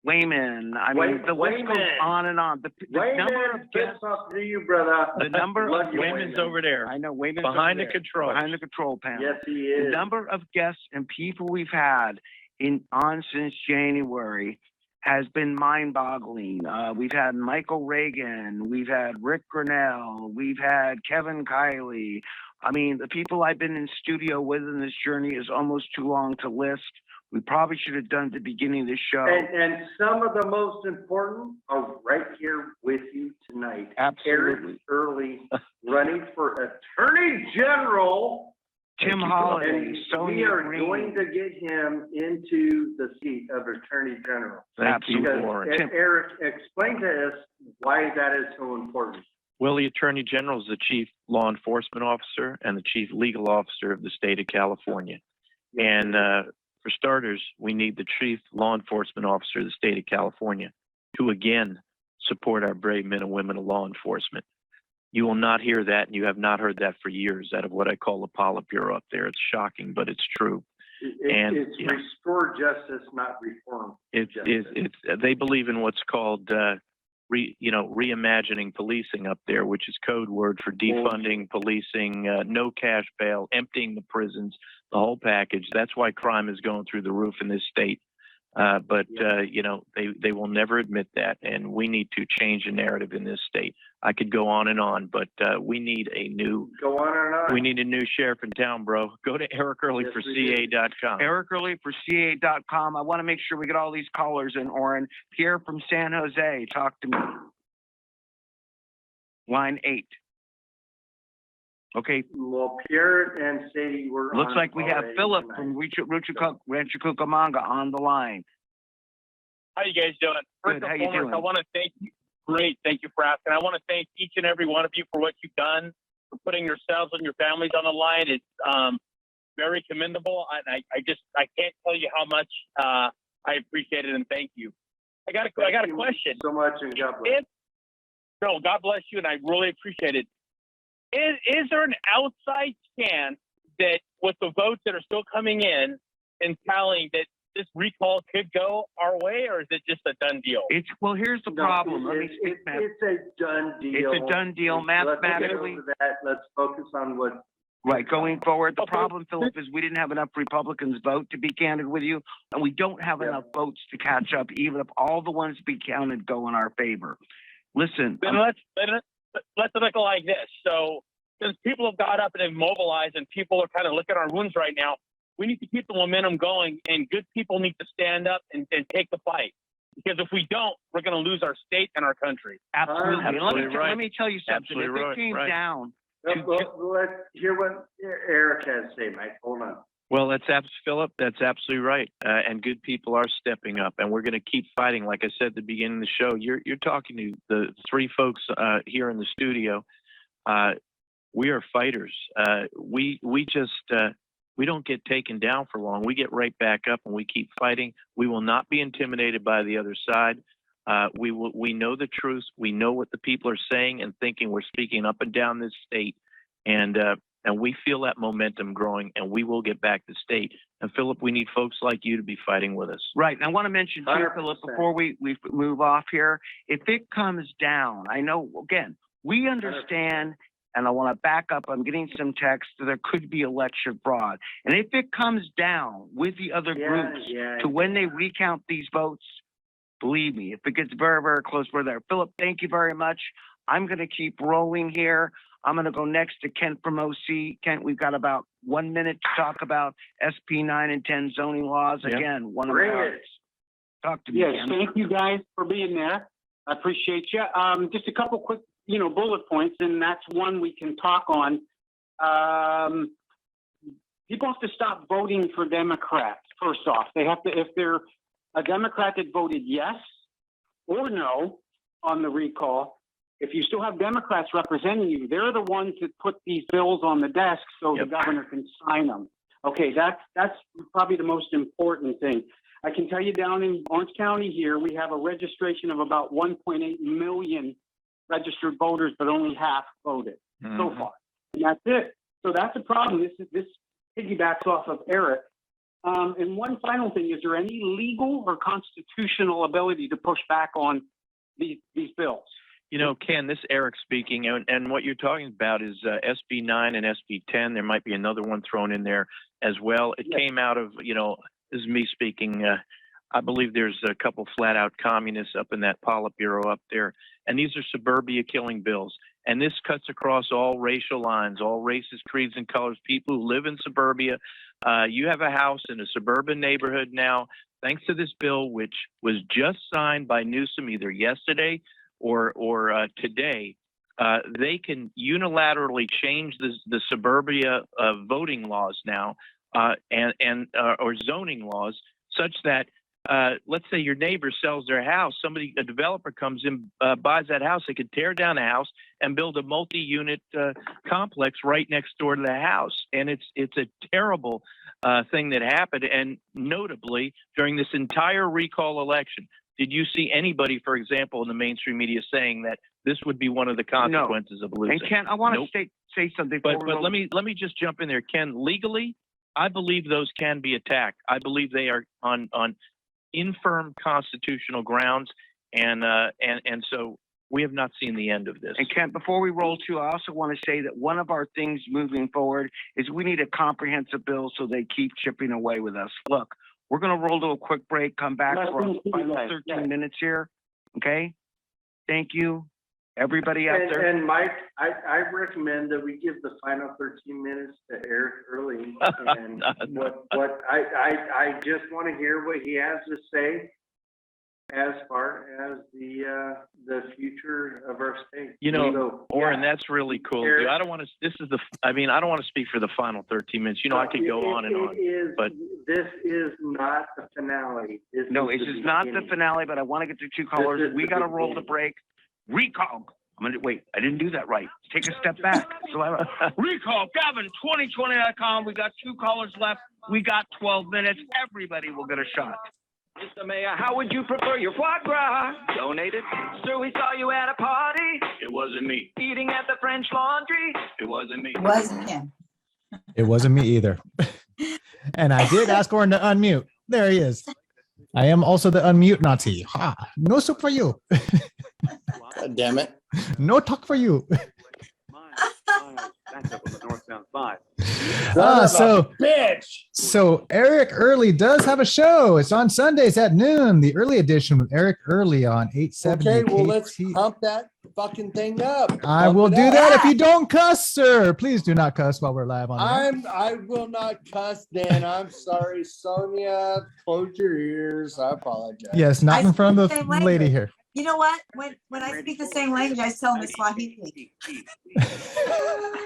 Wayman. I mean, the list goes on and on. The number of guests. To you, brother. The number of Wayman's over there. I know Wayman's behind over the there, control. behind the control panel. Yes, he is. The number of guests and people we've had on since January has been mind-boggling. We've had Michael Reagan, we've had Rick Grinnell, we've had Kevin Kiley. I mean, the people I've been in studio with in this journey is almost too long to list. We probably should have done at the beginning of the show. And some of the most important are right here with you tonight. Absolutely. Eric Early, running for Attorney General. Tim Holiday, And Sonia we are Green. going to get him into the seat of Attorney General. Thank you, Because, Warren. Eric, explain to us why that is so important. Well, the Attorney General is the Chief Law Enforcement Officer and the Chief Legal Officer of the state of California. And for starters, we need the Chief Law Enforcement Officer of the state of California to, again, support our brave men and women of law enforcement. You will not hear that, and you have not heard that for years out of what I call the Politburo up there. It's shocking, but it's true. It's restore justice, not reform. They believe in what's called reimagining policing up there, which is code word for defunding policing, no cash bail, emptying the prisons, the whole package. That's why crime is going through the roof in this state. They will never admit that, and we need to change the narrative in this state. I could go on and on, but we need a new. Go on and on. We need a new sheriff in town, bro. Go to EricEarlyForCA.com. EricEarlyForCA.com. I want to make sure we get all these callers in, Oren. Pierre from San Jose, talk to me. Line 8. Okay. Well, Pierre and Sadie were Looks on like we have already Philip tonight. from Rancho Cucamonga on the line. How you guys doing? First Good, how and you foremost, doing? I want to thank you. Great, thank you for asking. I want to thank each and every one of you for what you've done, for putting yourselves and your families on the line. It's very commendable, and I can't tell you how much I appreciate it and thank you. I got a question. So much, and God bless. God bless you, and I really appreciate it. Is there an outside chance that with the votes that are still coming in and tallying that this recall could go our way, or is it just a done deal? Here's the problem. Let me speak, Matt. It's a done deal. It's a done deal mathematically. Let's get over that. Let's focus on what. Right, going forward, the problem, Philip, is we didn't have enough Republicans vote, to be candid with you, and we don't have enough votes to catch up, even if all the ones to be counted go in our favor. Listen. Then let's look like this. So since people have got up and have mobilized and people are kind of licking our wounds right now, we need to keep the momentum going, and good people need to stand up and take the fight. Because if we don't, we're going to lose our state and our country. Absolutely. Let me tell you something. If it came down Let's hear what Eric has to say, Mike. Hold on. Well, Philip, that's absolutely right. And good people are stepping up, and we're going to keep fighting. Like I said at the beginning of the show, you're talking to the three folks here in the studio. We are fighters. We just we don't get taken down for long. We get right back up and we keep fighting. We will not be intimidated by the other side. We know the truth. We know what the people are saying and thinking. We're speaking up and down this state, and we feel that momentum growing, and we will get back to state. And Philip, we need folks like you to be fighting with us. Right. And I want to mention too, 100%. Philip, before we move off here, if it comes down, I know, again, we understand, and I want to back up. I'm getting some text that there could be election fraud. And if it comes down with the other groups to when they recount these votes, believe me, if it gets very, very close, we're there. Philip, thank you very much. I'm going to keep rolling here. I'm going to go next to Kent from OC. Kent, we've got about 1 minute to talk about SB 9 and 10 zoning laws. Yeah. Again, one of Bring our. it. Talk to me, Yes, Kent. thank you guys for being there. I appreciate you. Just a couple quick, bullet points, and that's one we can talk on. People have to stop voting for Democrats. First off, they have to, if they're a Democrat that voted yes or no on the recall, if you still have Democrats representing you, they're the ones that put these bills on the desk so the governor can sign them. Okay, that's probably the most important thing. I can tell you down in Orange County here, we have a registration of about 1.8 million registered voters, but only half voted so far. And that's it. So that's a problem. This piggybacks off of Eric. And one final thing, is there any legal or constitutional ability to push back on these bills? Ken, this is Eric speaking, and what you're talking about is SB 9 and SB 10. There might be another one thrown in there as well. It came out of, this is me speaking. I believe there's a couple flat out communists up in that Politburo up there. And these are suburbia killing bills. And this cuts across all racial lines, all races, creeds, and colors. People who live in suburbia. You have a house in a suburban neighborhood now, thanks to this bill, which was just signed by Newsom either yesterday or today. They can unilaterally change the suburbia voting laws now or zoning laws such that let's say your neighbor sells their house, a developer comes in, buys that house, they could tear down the house and build a multi-unit complex right next door to the house. And it's a terrible thing that happened. And notably, during this entire recall election, did you see anybody, for example, in the mainstream media saying that this would be one of the consequences of losing? And Ken, I want to say something. But let me just jump in there, Ken. Legally, I believe those can be attacked. I believe they are on infirm constitutional grounds, and so we have not seen the end of this. And Kent, before we roll to, I also want to say that one of our things moving forward is we need a comprehensive bill so they keep chipping away with us. Look, we're going to roll to a quick break, come back for our final 13 minutes here. Okay? Thank you, everybody out there. And Mike, I recommend that we give the final 13 minutes to Eric Early. And what I just want to hear what he has to say as far as the future of our state. Orrin, that's really cool. Eric, I don't want to. I don't want to speak for the final 13 minutes. I could go on and on. But this is not the finale. This No, is this the is not the beginning. finale, but I want to get to two callers. This is We the got to roll the beginning. break. Recall. Wait, I didn't do that right. Take a step back. So recall, Gavin2020.com. We got two callers left. We got 12 minutes. Everybody will get a shot. Mr. Mayor, how would you prefer your foie gras? Donated? Sir, we saw you at a party. It wasn't me. Eating at the French Laundry. It wasn't me. Wasn't him. It wasn't me either. And I did ask Orrin to unmute. There he is. I am also the unmute Nazi. No soup for you. God damn it. No talk for you. So Eric Early does have a show. It's on Sundays at noon. The early edition with Eric Early on 870. Okay, well, let's pump that fucking thing up. I will do that if you don't cuss, sir. Please do not cuss while we're live on air. I will not cuss, Dan. I'm sorry, Sonia. Close your ears. I apologize. Yes, not in front of the Same lady language. here. You know what? When I speak the same language, I tell them it's Swahili.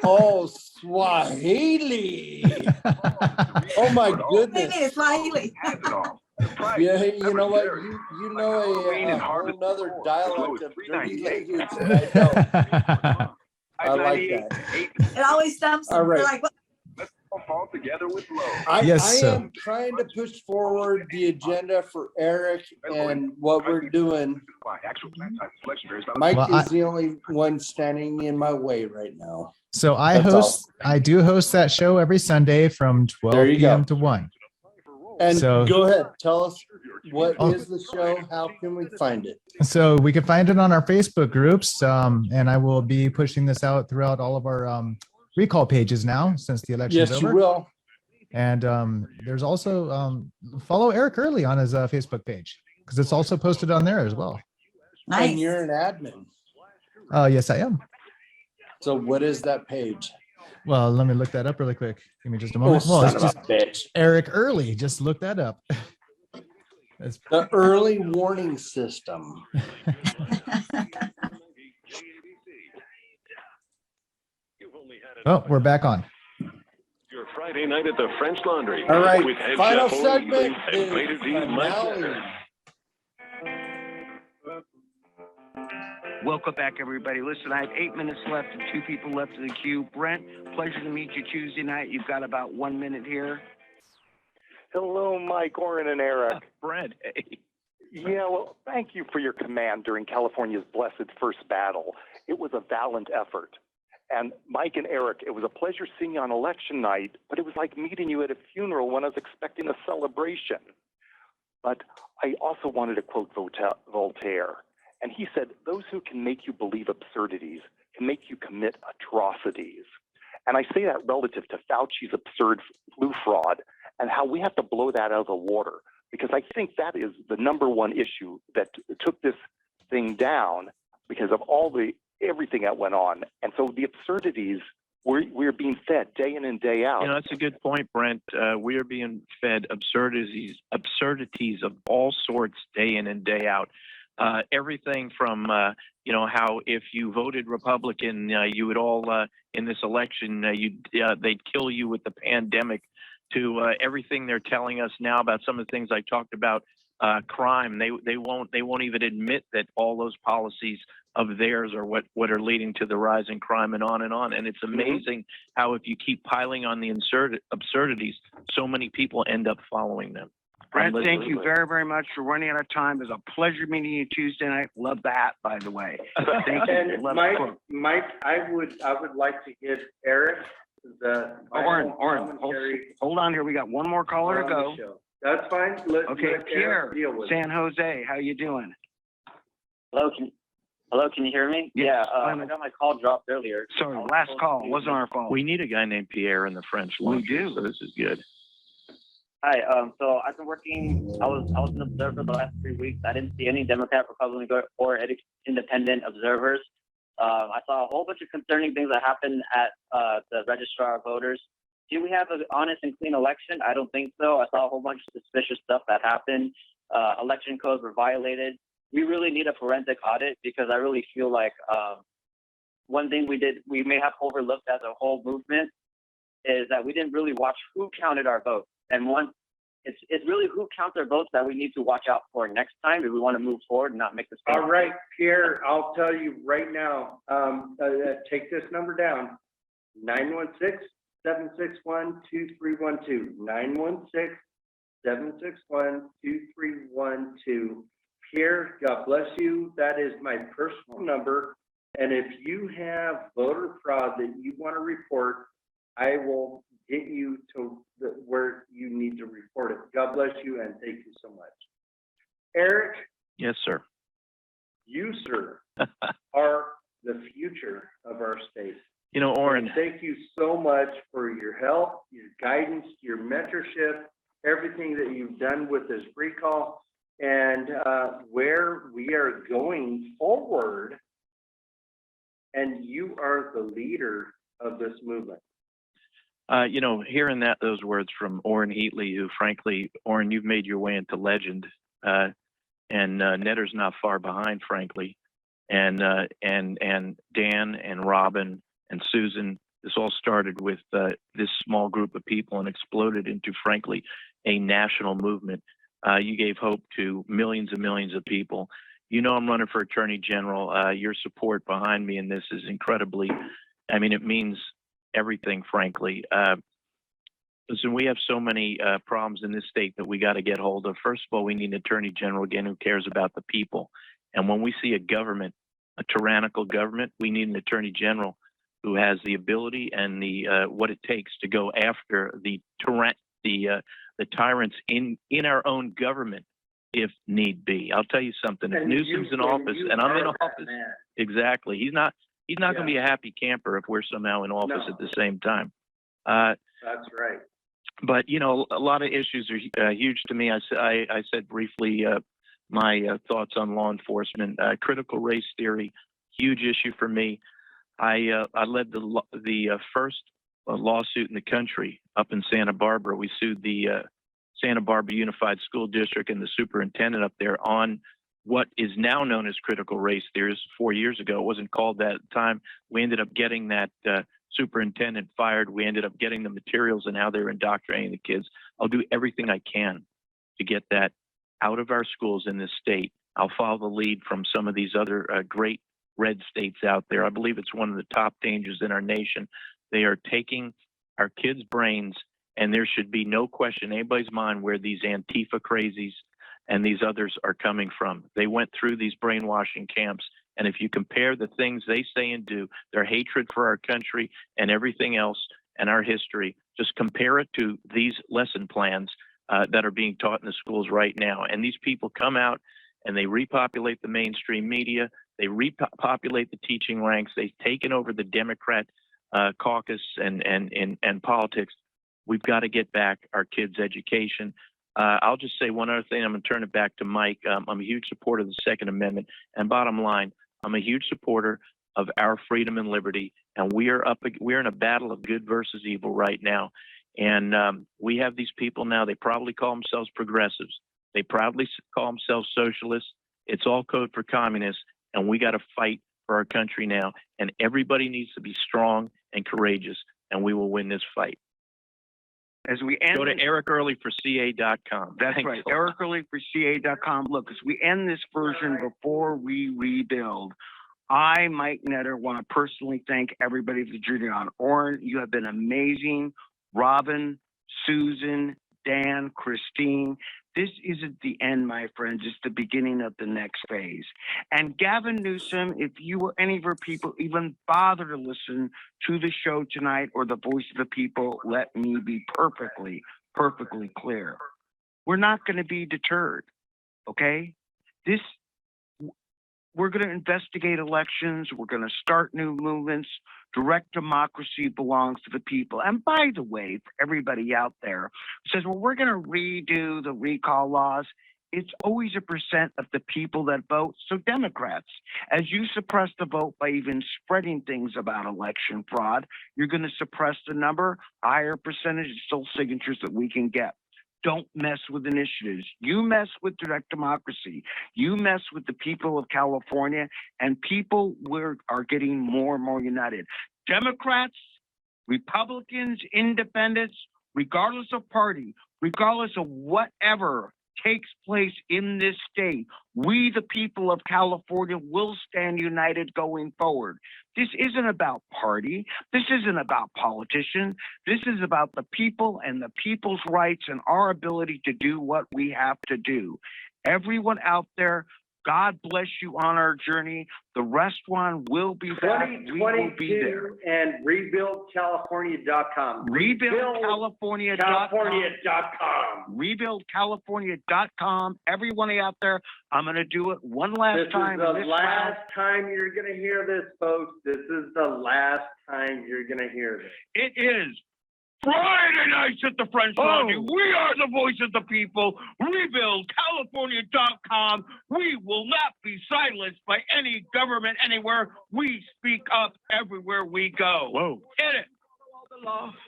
Oh, Swahili. Oh my goodness. It's Swahili. Yeah, you know what? You know a whole other dialect of dirty language that I don't. I like that. It always stumps them. All right. They're like, what? Yes, I am trying to push forward the agenda for Eric and what we're doing. Mike Well, is the only one standing in my way right now. So That's I do host that show every Sunday from 12 There you p.m. go. to 1. And So- go ahead, tell us what Oh. is the show? How can we find it? So we can find it on our Facebook groups, and I will be pushing this out throughout all of our recall pages now since the election's Yes, over. you will. And there's also follow Eric Early on his Facebook page because it's also posted on there as well. Nice. And you're an admin. Yes, I am. So what is that page? Well, let me look that up really quick. Give me just a Oh, moment. Well, son it's of just a bitch. Eric Early. Just look that up. That's- The early warning system. Oh, we're back on. Your Friday night at the French Laundry. All right, With head final chef Owen segment Healy is and Vader D. Mike finale. Leonard. Welcome back, everybody. Listen, I have 8 minutes left and 2 people left in the queue. Brent, pleasure to meet you Tuesday night. You've got about 1 minute here. Hello, Mike, Oren, and Eric. Brent, hey. Yeah, well, thank you for your command during California's blessed first battle. It was a valiant effort. And Mike and Eric, it was a pleasure seeing you on election night, but it was like meeting you at a funeral when I was expecting a celebration. But I also wanted to quote Voltaire. And he said, those who can make you believe absurdities can make you commit atrocities. And I say that relative to Fauci's absurd flu fraud and how we have to blow that out of the water, because I think that is the number one issue that took this thing down because of everything that went on. And so the absurdities, we're being fed day in and day out. You know, that's a good point, Brent. We are being fed absurdities of all sorts day in and day out. Everything from, how if you voted Republican, you would all, in this election, they'd kill you with the pandemic, to everything they're telling us now about some of the things I talked about, crime. They won't even admit that all those policies of theirs are what are leading to the rise in crime and on and on. And it's amazing how if you keep piling on the absurdities, so many people end up following them. Brent, thank you very, very much. We're running out of time. It was a pleasure meeting you Tuesday night. Love the hat, by the way. Thank you. And Love the quote. Mike, I would like to give Eric the Oren, commentary hold on here. We got one more caller to on go. the show. That's fine. Okay, let Pierre, Eric deal with it. San Jose, how you doing? Hello, can you hear me? Yes, I got my call dropped earlier. Sorry, last call. Wasn't our fault. We need a guy named Pierre in the French Laundry, do. so this is good. Hi, so I've been working, I was an observer the last 3 weeks. I didn't see any Democrat, Republican, or independent observers. I saw a whole bunch of concerning things that happened at the registrar of voters. Do we have an honest and clean election? I don't think so. I saw a whole bunch of suspicious stuff that happened. Election codes were violated. We really need a forensic audit, because I really feel like one thing we may have overlooked as a whole movement is that we didn't really watch who counted our votes. And it's really who counts our votes that we need to watch out for next time if we want to move forward and not make this. All right, Pierre, I'll tell you right now, take this number down, 916-761-2312, 916-761-2312. Pierre, God bless you. That is my personal number. And if you have voter fraud that you want to report, I will get you to where you need to report it. God bless you, and thank you so much. Eric, Yes, sir. you, sir, are the future of our state. You know, Oren, And thank you so much for your help, your guidance, your mentorship, everything that you've done with this recall, and where we are going forward. And you are the leader of this movement. Hearing those words from Oren Heatley, who frankly, Oren, you've made your way into legend, and Netter's not far behind, frankly, and Dan and Robin and Susan. This all started with this small group of people and exploded into, frankly, a national movement. You gave hope to millions and millions of people. You know, I'm running for Attorney General. Your support behind me in this is incredibly, it means everything, frankly. Listen, we have so many problems in this state that we got to get hold of. First of all, we need an attorney general again who cares about the people. And when we see a government, a tyrannical government, we need an attorney general who has the ability and the what it takes to go after the tyrants in our own government, if need be. I'll tell you something. If Newsom's in office and I'm in office, exactly, he's not going to be a happy camper if we're somehow in office at the same time. That's right. But you know, a lot of issues are huge to me. I said briefly my thoughts on law enforcement. Critical race theory, huge issue for me. I led the first lawsuit in the country up in Santa Barbara. We sued the Santa Barbara Unified School District and the superintendent up there on what is now known as critical race theories. 4 years ago, it wasn't called that at the time. We ended up getting that superintendent fired. We ended up getting the materials and how they were indoctrinating the kids. I'll do everything I can to get that out of our schools in this state. I'll follow the lead from some of these other great red states out there. I believe it's one of the top dangers in our nation. They are taking our kids' brains, and there should be no question in anybody's mind where these Antifa crazies and these others are coming from. They went through these brainwashing camps, and if you compare the things they say and do, their hatred for our country and everything else and our history, just compare it to these lesson plans that are being taught in the schools right now. And these people come out and they repopulate the mainstream media. They repopulate the teaching ranks. They've taken over the Democrat caucus and politics. We've got to get back our kids' education. I'll just say one other thing. I'm going to turn it back to Mike. I'm a huge supporter of the Second Amendment. And bottom line, I'm a huge supporter of our freedom and liberty. And we're in a battle of good versus evil right now. And we have these people now, they probably call themselves progressives. They proudly call themselves socialists. It's all code for communists. And we got to fight for our country now. And everybody needs to be strong and courageous. And we will win this fight. As we end, go to EricEarlyForCA.com. That's Thanks right, a lot. EricEarlyForCA.com. Look, as we end this version before we rebuild, I, Mike Netter, want to personally thank everybody for joining on. Oren, you have been amazing. Robin, Susan, Dan, Christine. This isn't the end, my friends. It's the beginning of the next phase. And Gavin Newsom, if you or any of our people even bother to listen to the show tonight or the voice of the people, let me be perfectly clear. We're not going to be deterred, okay? We're going to investigate elections. We're going to start new movements. Direct democracy belongs to the people. And by the way, for everybody out there who says, well, we're going to redo the recall laws, it's always a percent of the people that vote. So Democrats, as you suppress the vote by even spreading things about election fraud, you're going to suppress the number, higher percentage of still signatures that we can get. Don't mess with initiatives. You mess with direct democracy. You mess with the people of California, and people are getting more and more united. Democrats, Republicans, independents, regardless of party, regardless of whatever takes place in this state, we, the people of California, will stand united going forward. This isn't about party. This isn't about politicians. This is about the people and the people's rights and our ability to do what we have to do. Everyone out there, God bless you on our journey. The restaurant will be back. We will be there. And rebuildcalifornia.com. Rebuildcalifornia.com. Rebuildcalifornia.com. Everyone out there, I'm going to do it one last time. This is the last time you're going to hear this, folks. This is the last time you're going to hear this. It is Friday nights at the French Laundry. We are the voice of the people. RebuildCalifornia.com. We will not be silenced by any government anywhere. We speak up everywhere we go. Whoa. Hit it.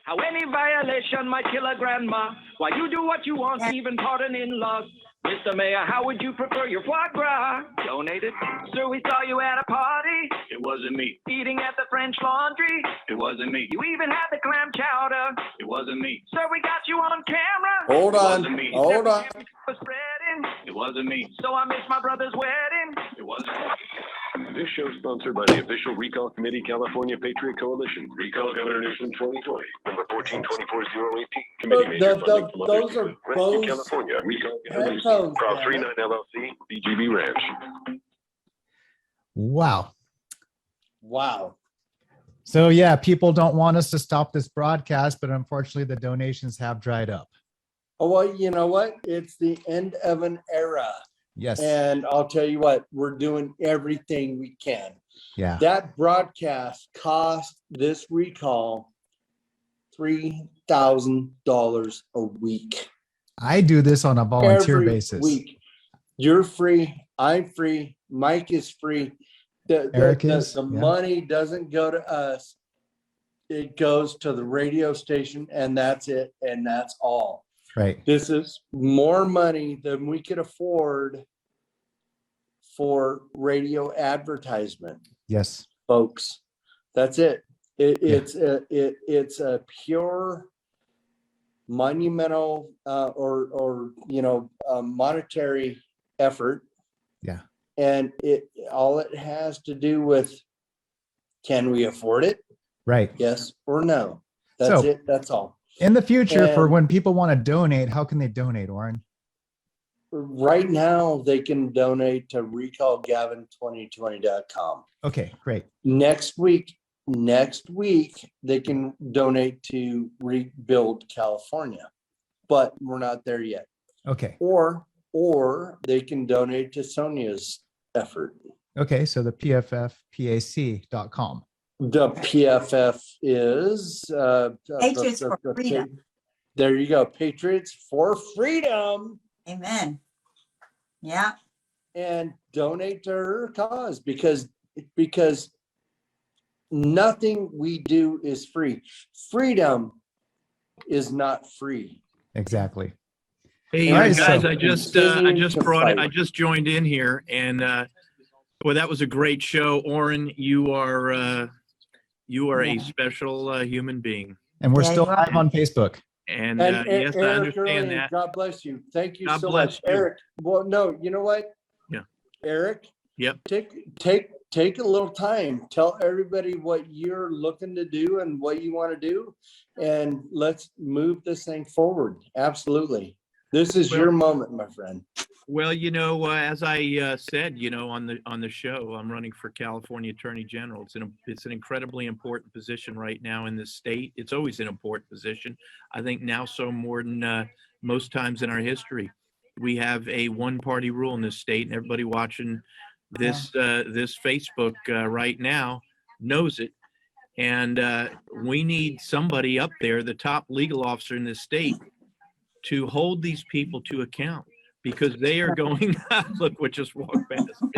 How any violation might kill a grandma. Why you do what you want, even pardon in-laws. Mr. Mayor, how would you prefer your foie gras? Donated? Sir, we saw you at a party. It wasn't me. Eating at the French Laundry. It wasn't me. You even had the clam chowder. It wasn't me. Sir, we got you on camera. Hold on. Hold on. Was spreading. It wasn't me. So I missed my brother's wedding. It wasn't me. This show is sponsored by the official Recall Committee California Patriot Coalition. Recall Governor Newsom 2020, number 1424018. Committee major funding from others those are include Rescue Bose California, Recall Governor Newsom, headphones, Prop damn 39 LLC, BGB Ranch. Wow. Wow. So yeah, people don't want us to stop this broadcast, but unfortunately the donations have dried up. Oh, well, you know what? It's the end of an era. Yes. And I'll tell you what, we're doing everything we can. Yeah. That broadcast cost this recall $3,000 a week. I do this on a volunteer Every basis. week. You're free. I'm free. Mike is free. Eric is, the yeah. money doesn't go to us. It goes to the radio station, and that's it. And that's all. Right. This is more money than we could afford for radio advertisement, Yes. folks. That's it. It's a pure monumental or monetary effort. Yeah. And all it has to do with, can we afford it? Right. Yes or no. That's So- it. That's all. In the future, for And- when people want to donate, how can they donate, Oren? Right now, they can donate to recallgavin2020.com. Okay, great. Next week, they can donate to Rebuild California, but we're not there yet. Okay. Or they can donate to Sonia's effort. Okay. So the pffpac.com. The PFF is Patriots for Freedom. There you go. Patriots for Freedom. Amen. Yeah. And donate to her cause because nothing we do is free. Freedom is not free. Exactly. Hey, All right, guys, so- I just joined in here, and well, that was a great show, Oren. You are a special human being, And we're Yeah, still you are. live on Facebook. and And yes, I Eric understand Early, that. God bless you. Thank you God so bless much, you. Eric. Well, no, you know what? Yeah. Eric, Yep. take a little time. Tell everybody what you're looking to do and what you want to do, and let's move this thing forward. Absolutely. This is your moment, my friend. Well, as I said, on the show, I'm running for California Attorney General. It's an incredibly important position right now in this state. It's always an important position. I think now so more than most times in our history. We have a one-party rule in this state, and everybody watching this Facebook right now knows it. And we need somebody up there, the top legal officer in this state, to hold these people to account, because they are going, look what just walked past me.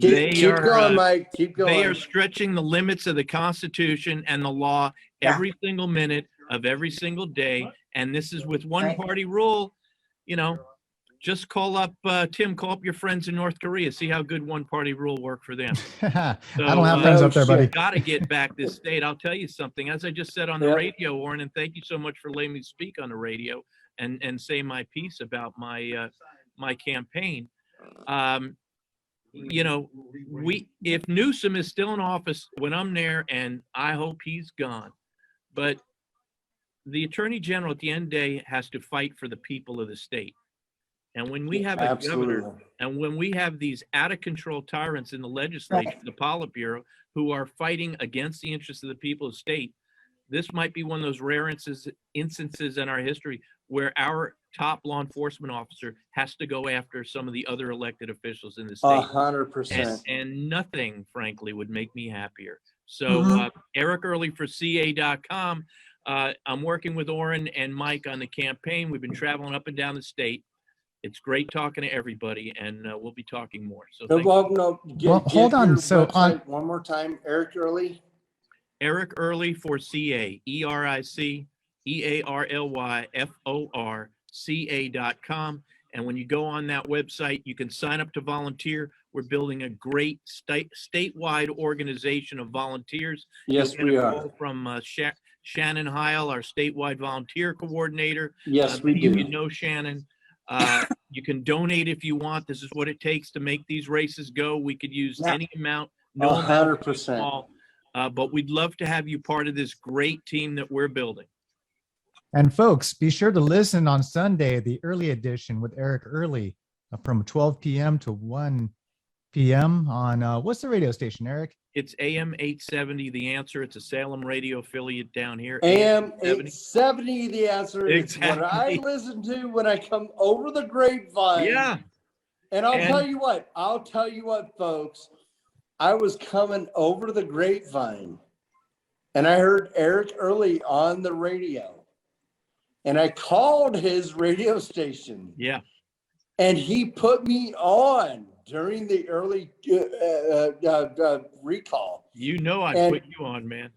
Keep going, Mike. Keep going. They are stretching the limits of the Constitution and the law every single minute of every single day. And this is with one party rule. Just call up Tim, call up your friends in North Korea, see how good one party rule worked for them. I don't have friends up there, buddy. Got to get back this state. I'll tell you something. As I just said on the radio, Warren, and thank you so much for letting me speak on the radio and say my piece about my my campaign. If Newsom is still in office when I'm there, and I hope he's gone, but the Attorney General at the end of the day has to fight for the people of the state. And when we have a governor, and when we have these out of control tyrants in the legislature, the Politburo, who are fighting against the interests of the people of the state, this might be one of those rare instances in our history where our top law enforcement officer has to go after some of the other elected officials in the state. 100%. And nothing, frankly, would make me happier. So Eric Early for CA.com. I'm working with Oren and Mike on the campaign. We've been traveling up and down the state. It's great talking to everybody, and we'll be talking more. So thank you. Hold on. So on one more time, Eric Early. Eric Early for CA, ERICEARLYFORCA.com. And when you go on that website, you can sign up to volunteer. We're building a great statewide organization of volunteers. Yes, You'll get we a are. call from Shannon Heil, our statewide volunteer coordinator. Yes, we Many of do. You know Shannon. You can donate if you want. This is what it takes to make these races go. We could use any amount, no amount is too 100%. small. But we'd love to have you part of this great team that we're building. And folks, be sure to listen on Sunday, the early edition with Eric Early from 12 p.m. to 1 p.m. on what's the radio station, Eric? It's AM 870, The Answer. It's a Salem radio affiliate down here. AM 870, The Answer. It's what I Exactly. listen to when I come over the grapevine. Yeah. And I'll And- tell you what, folks. I was coming over the grapevine and I heard Eric Early on the radio. And I called his radio station. Yeah. And he put me on during the early recall. You know I And put you on, man.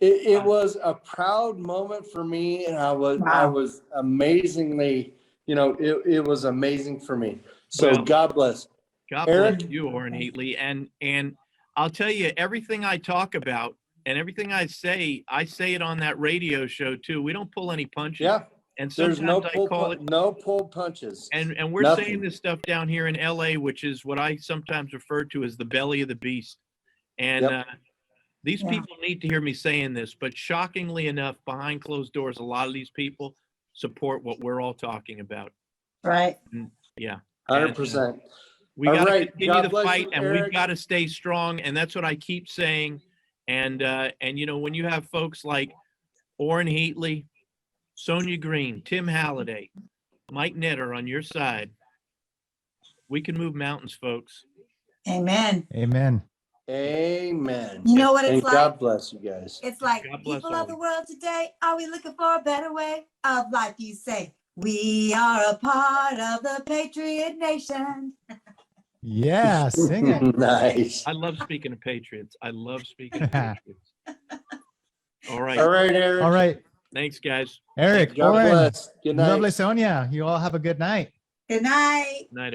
it was a proud moment for me, and I was amazingly, it was amazing for me. So Well, God bless. God Eric? bless you, Orrin Heatley. And I'll tell you, everything I talk about and everything I say it on that radio show too. We don't pull any punches. Yeah. And There's sometimes no I call it, no pull punches. and we're Nothing. saying this stuff down here in LA, which is what I sometimes refer to as the belly of the beast. And Yep. these people need to hear me saying this, but shockingly enough, behind closed doors, a lot of these people support what we're all talking about. Right. Yeah. 100%. We All got to right. continue God the bless fight, you, and Eric. we've got to stay strong. And that's what I keep saying. And when you have folks like Orrin Heatley, Sonia Green, Tim Halliday, Mike Netter on your side, we can move mountains, folks. Amen. Amen. Amen. You know what it's and like? God bless you guys. It's like, God bless people all of the world today, are we looking for a better way of life? You say, we are a part of the Patriot Nation. Yeah, sing it. Nice. I love speaking of Patriots. I love speaking of Patriots. All right. All right, Eric. All right, Thanks, guys. Eric, God Orrin, bless. Good night. lovely Sonia. You all have a good night. Good night. Night, everybody.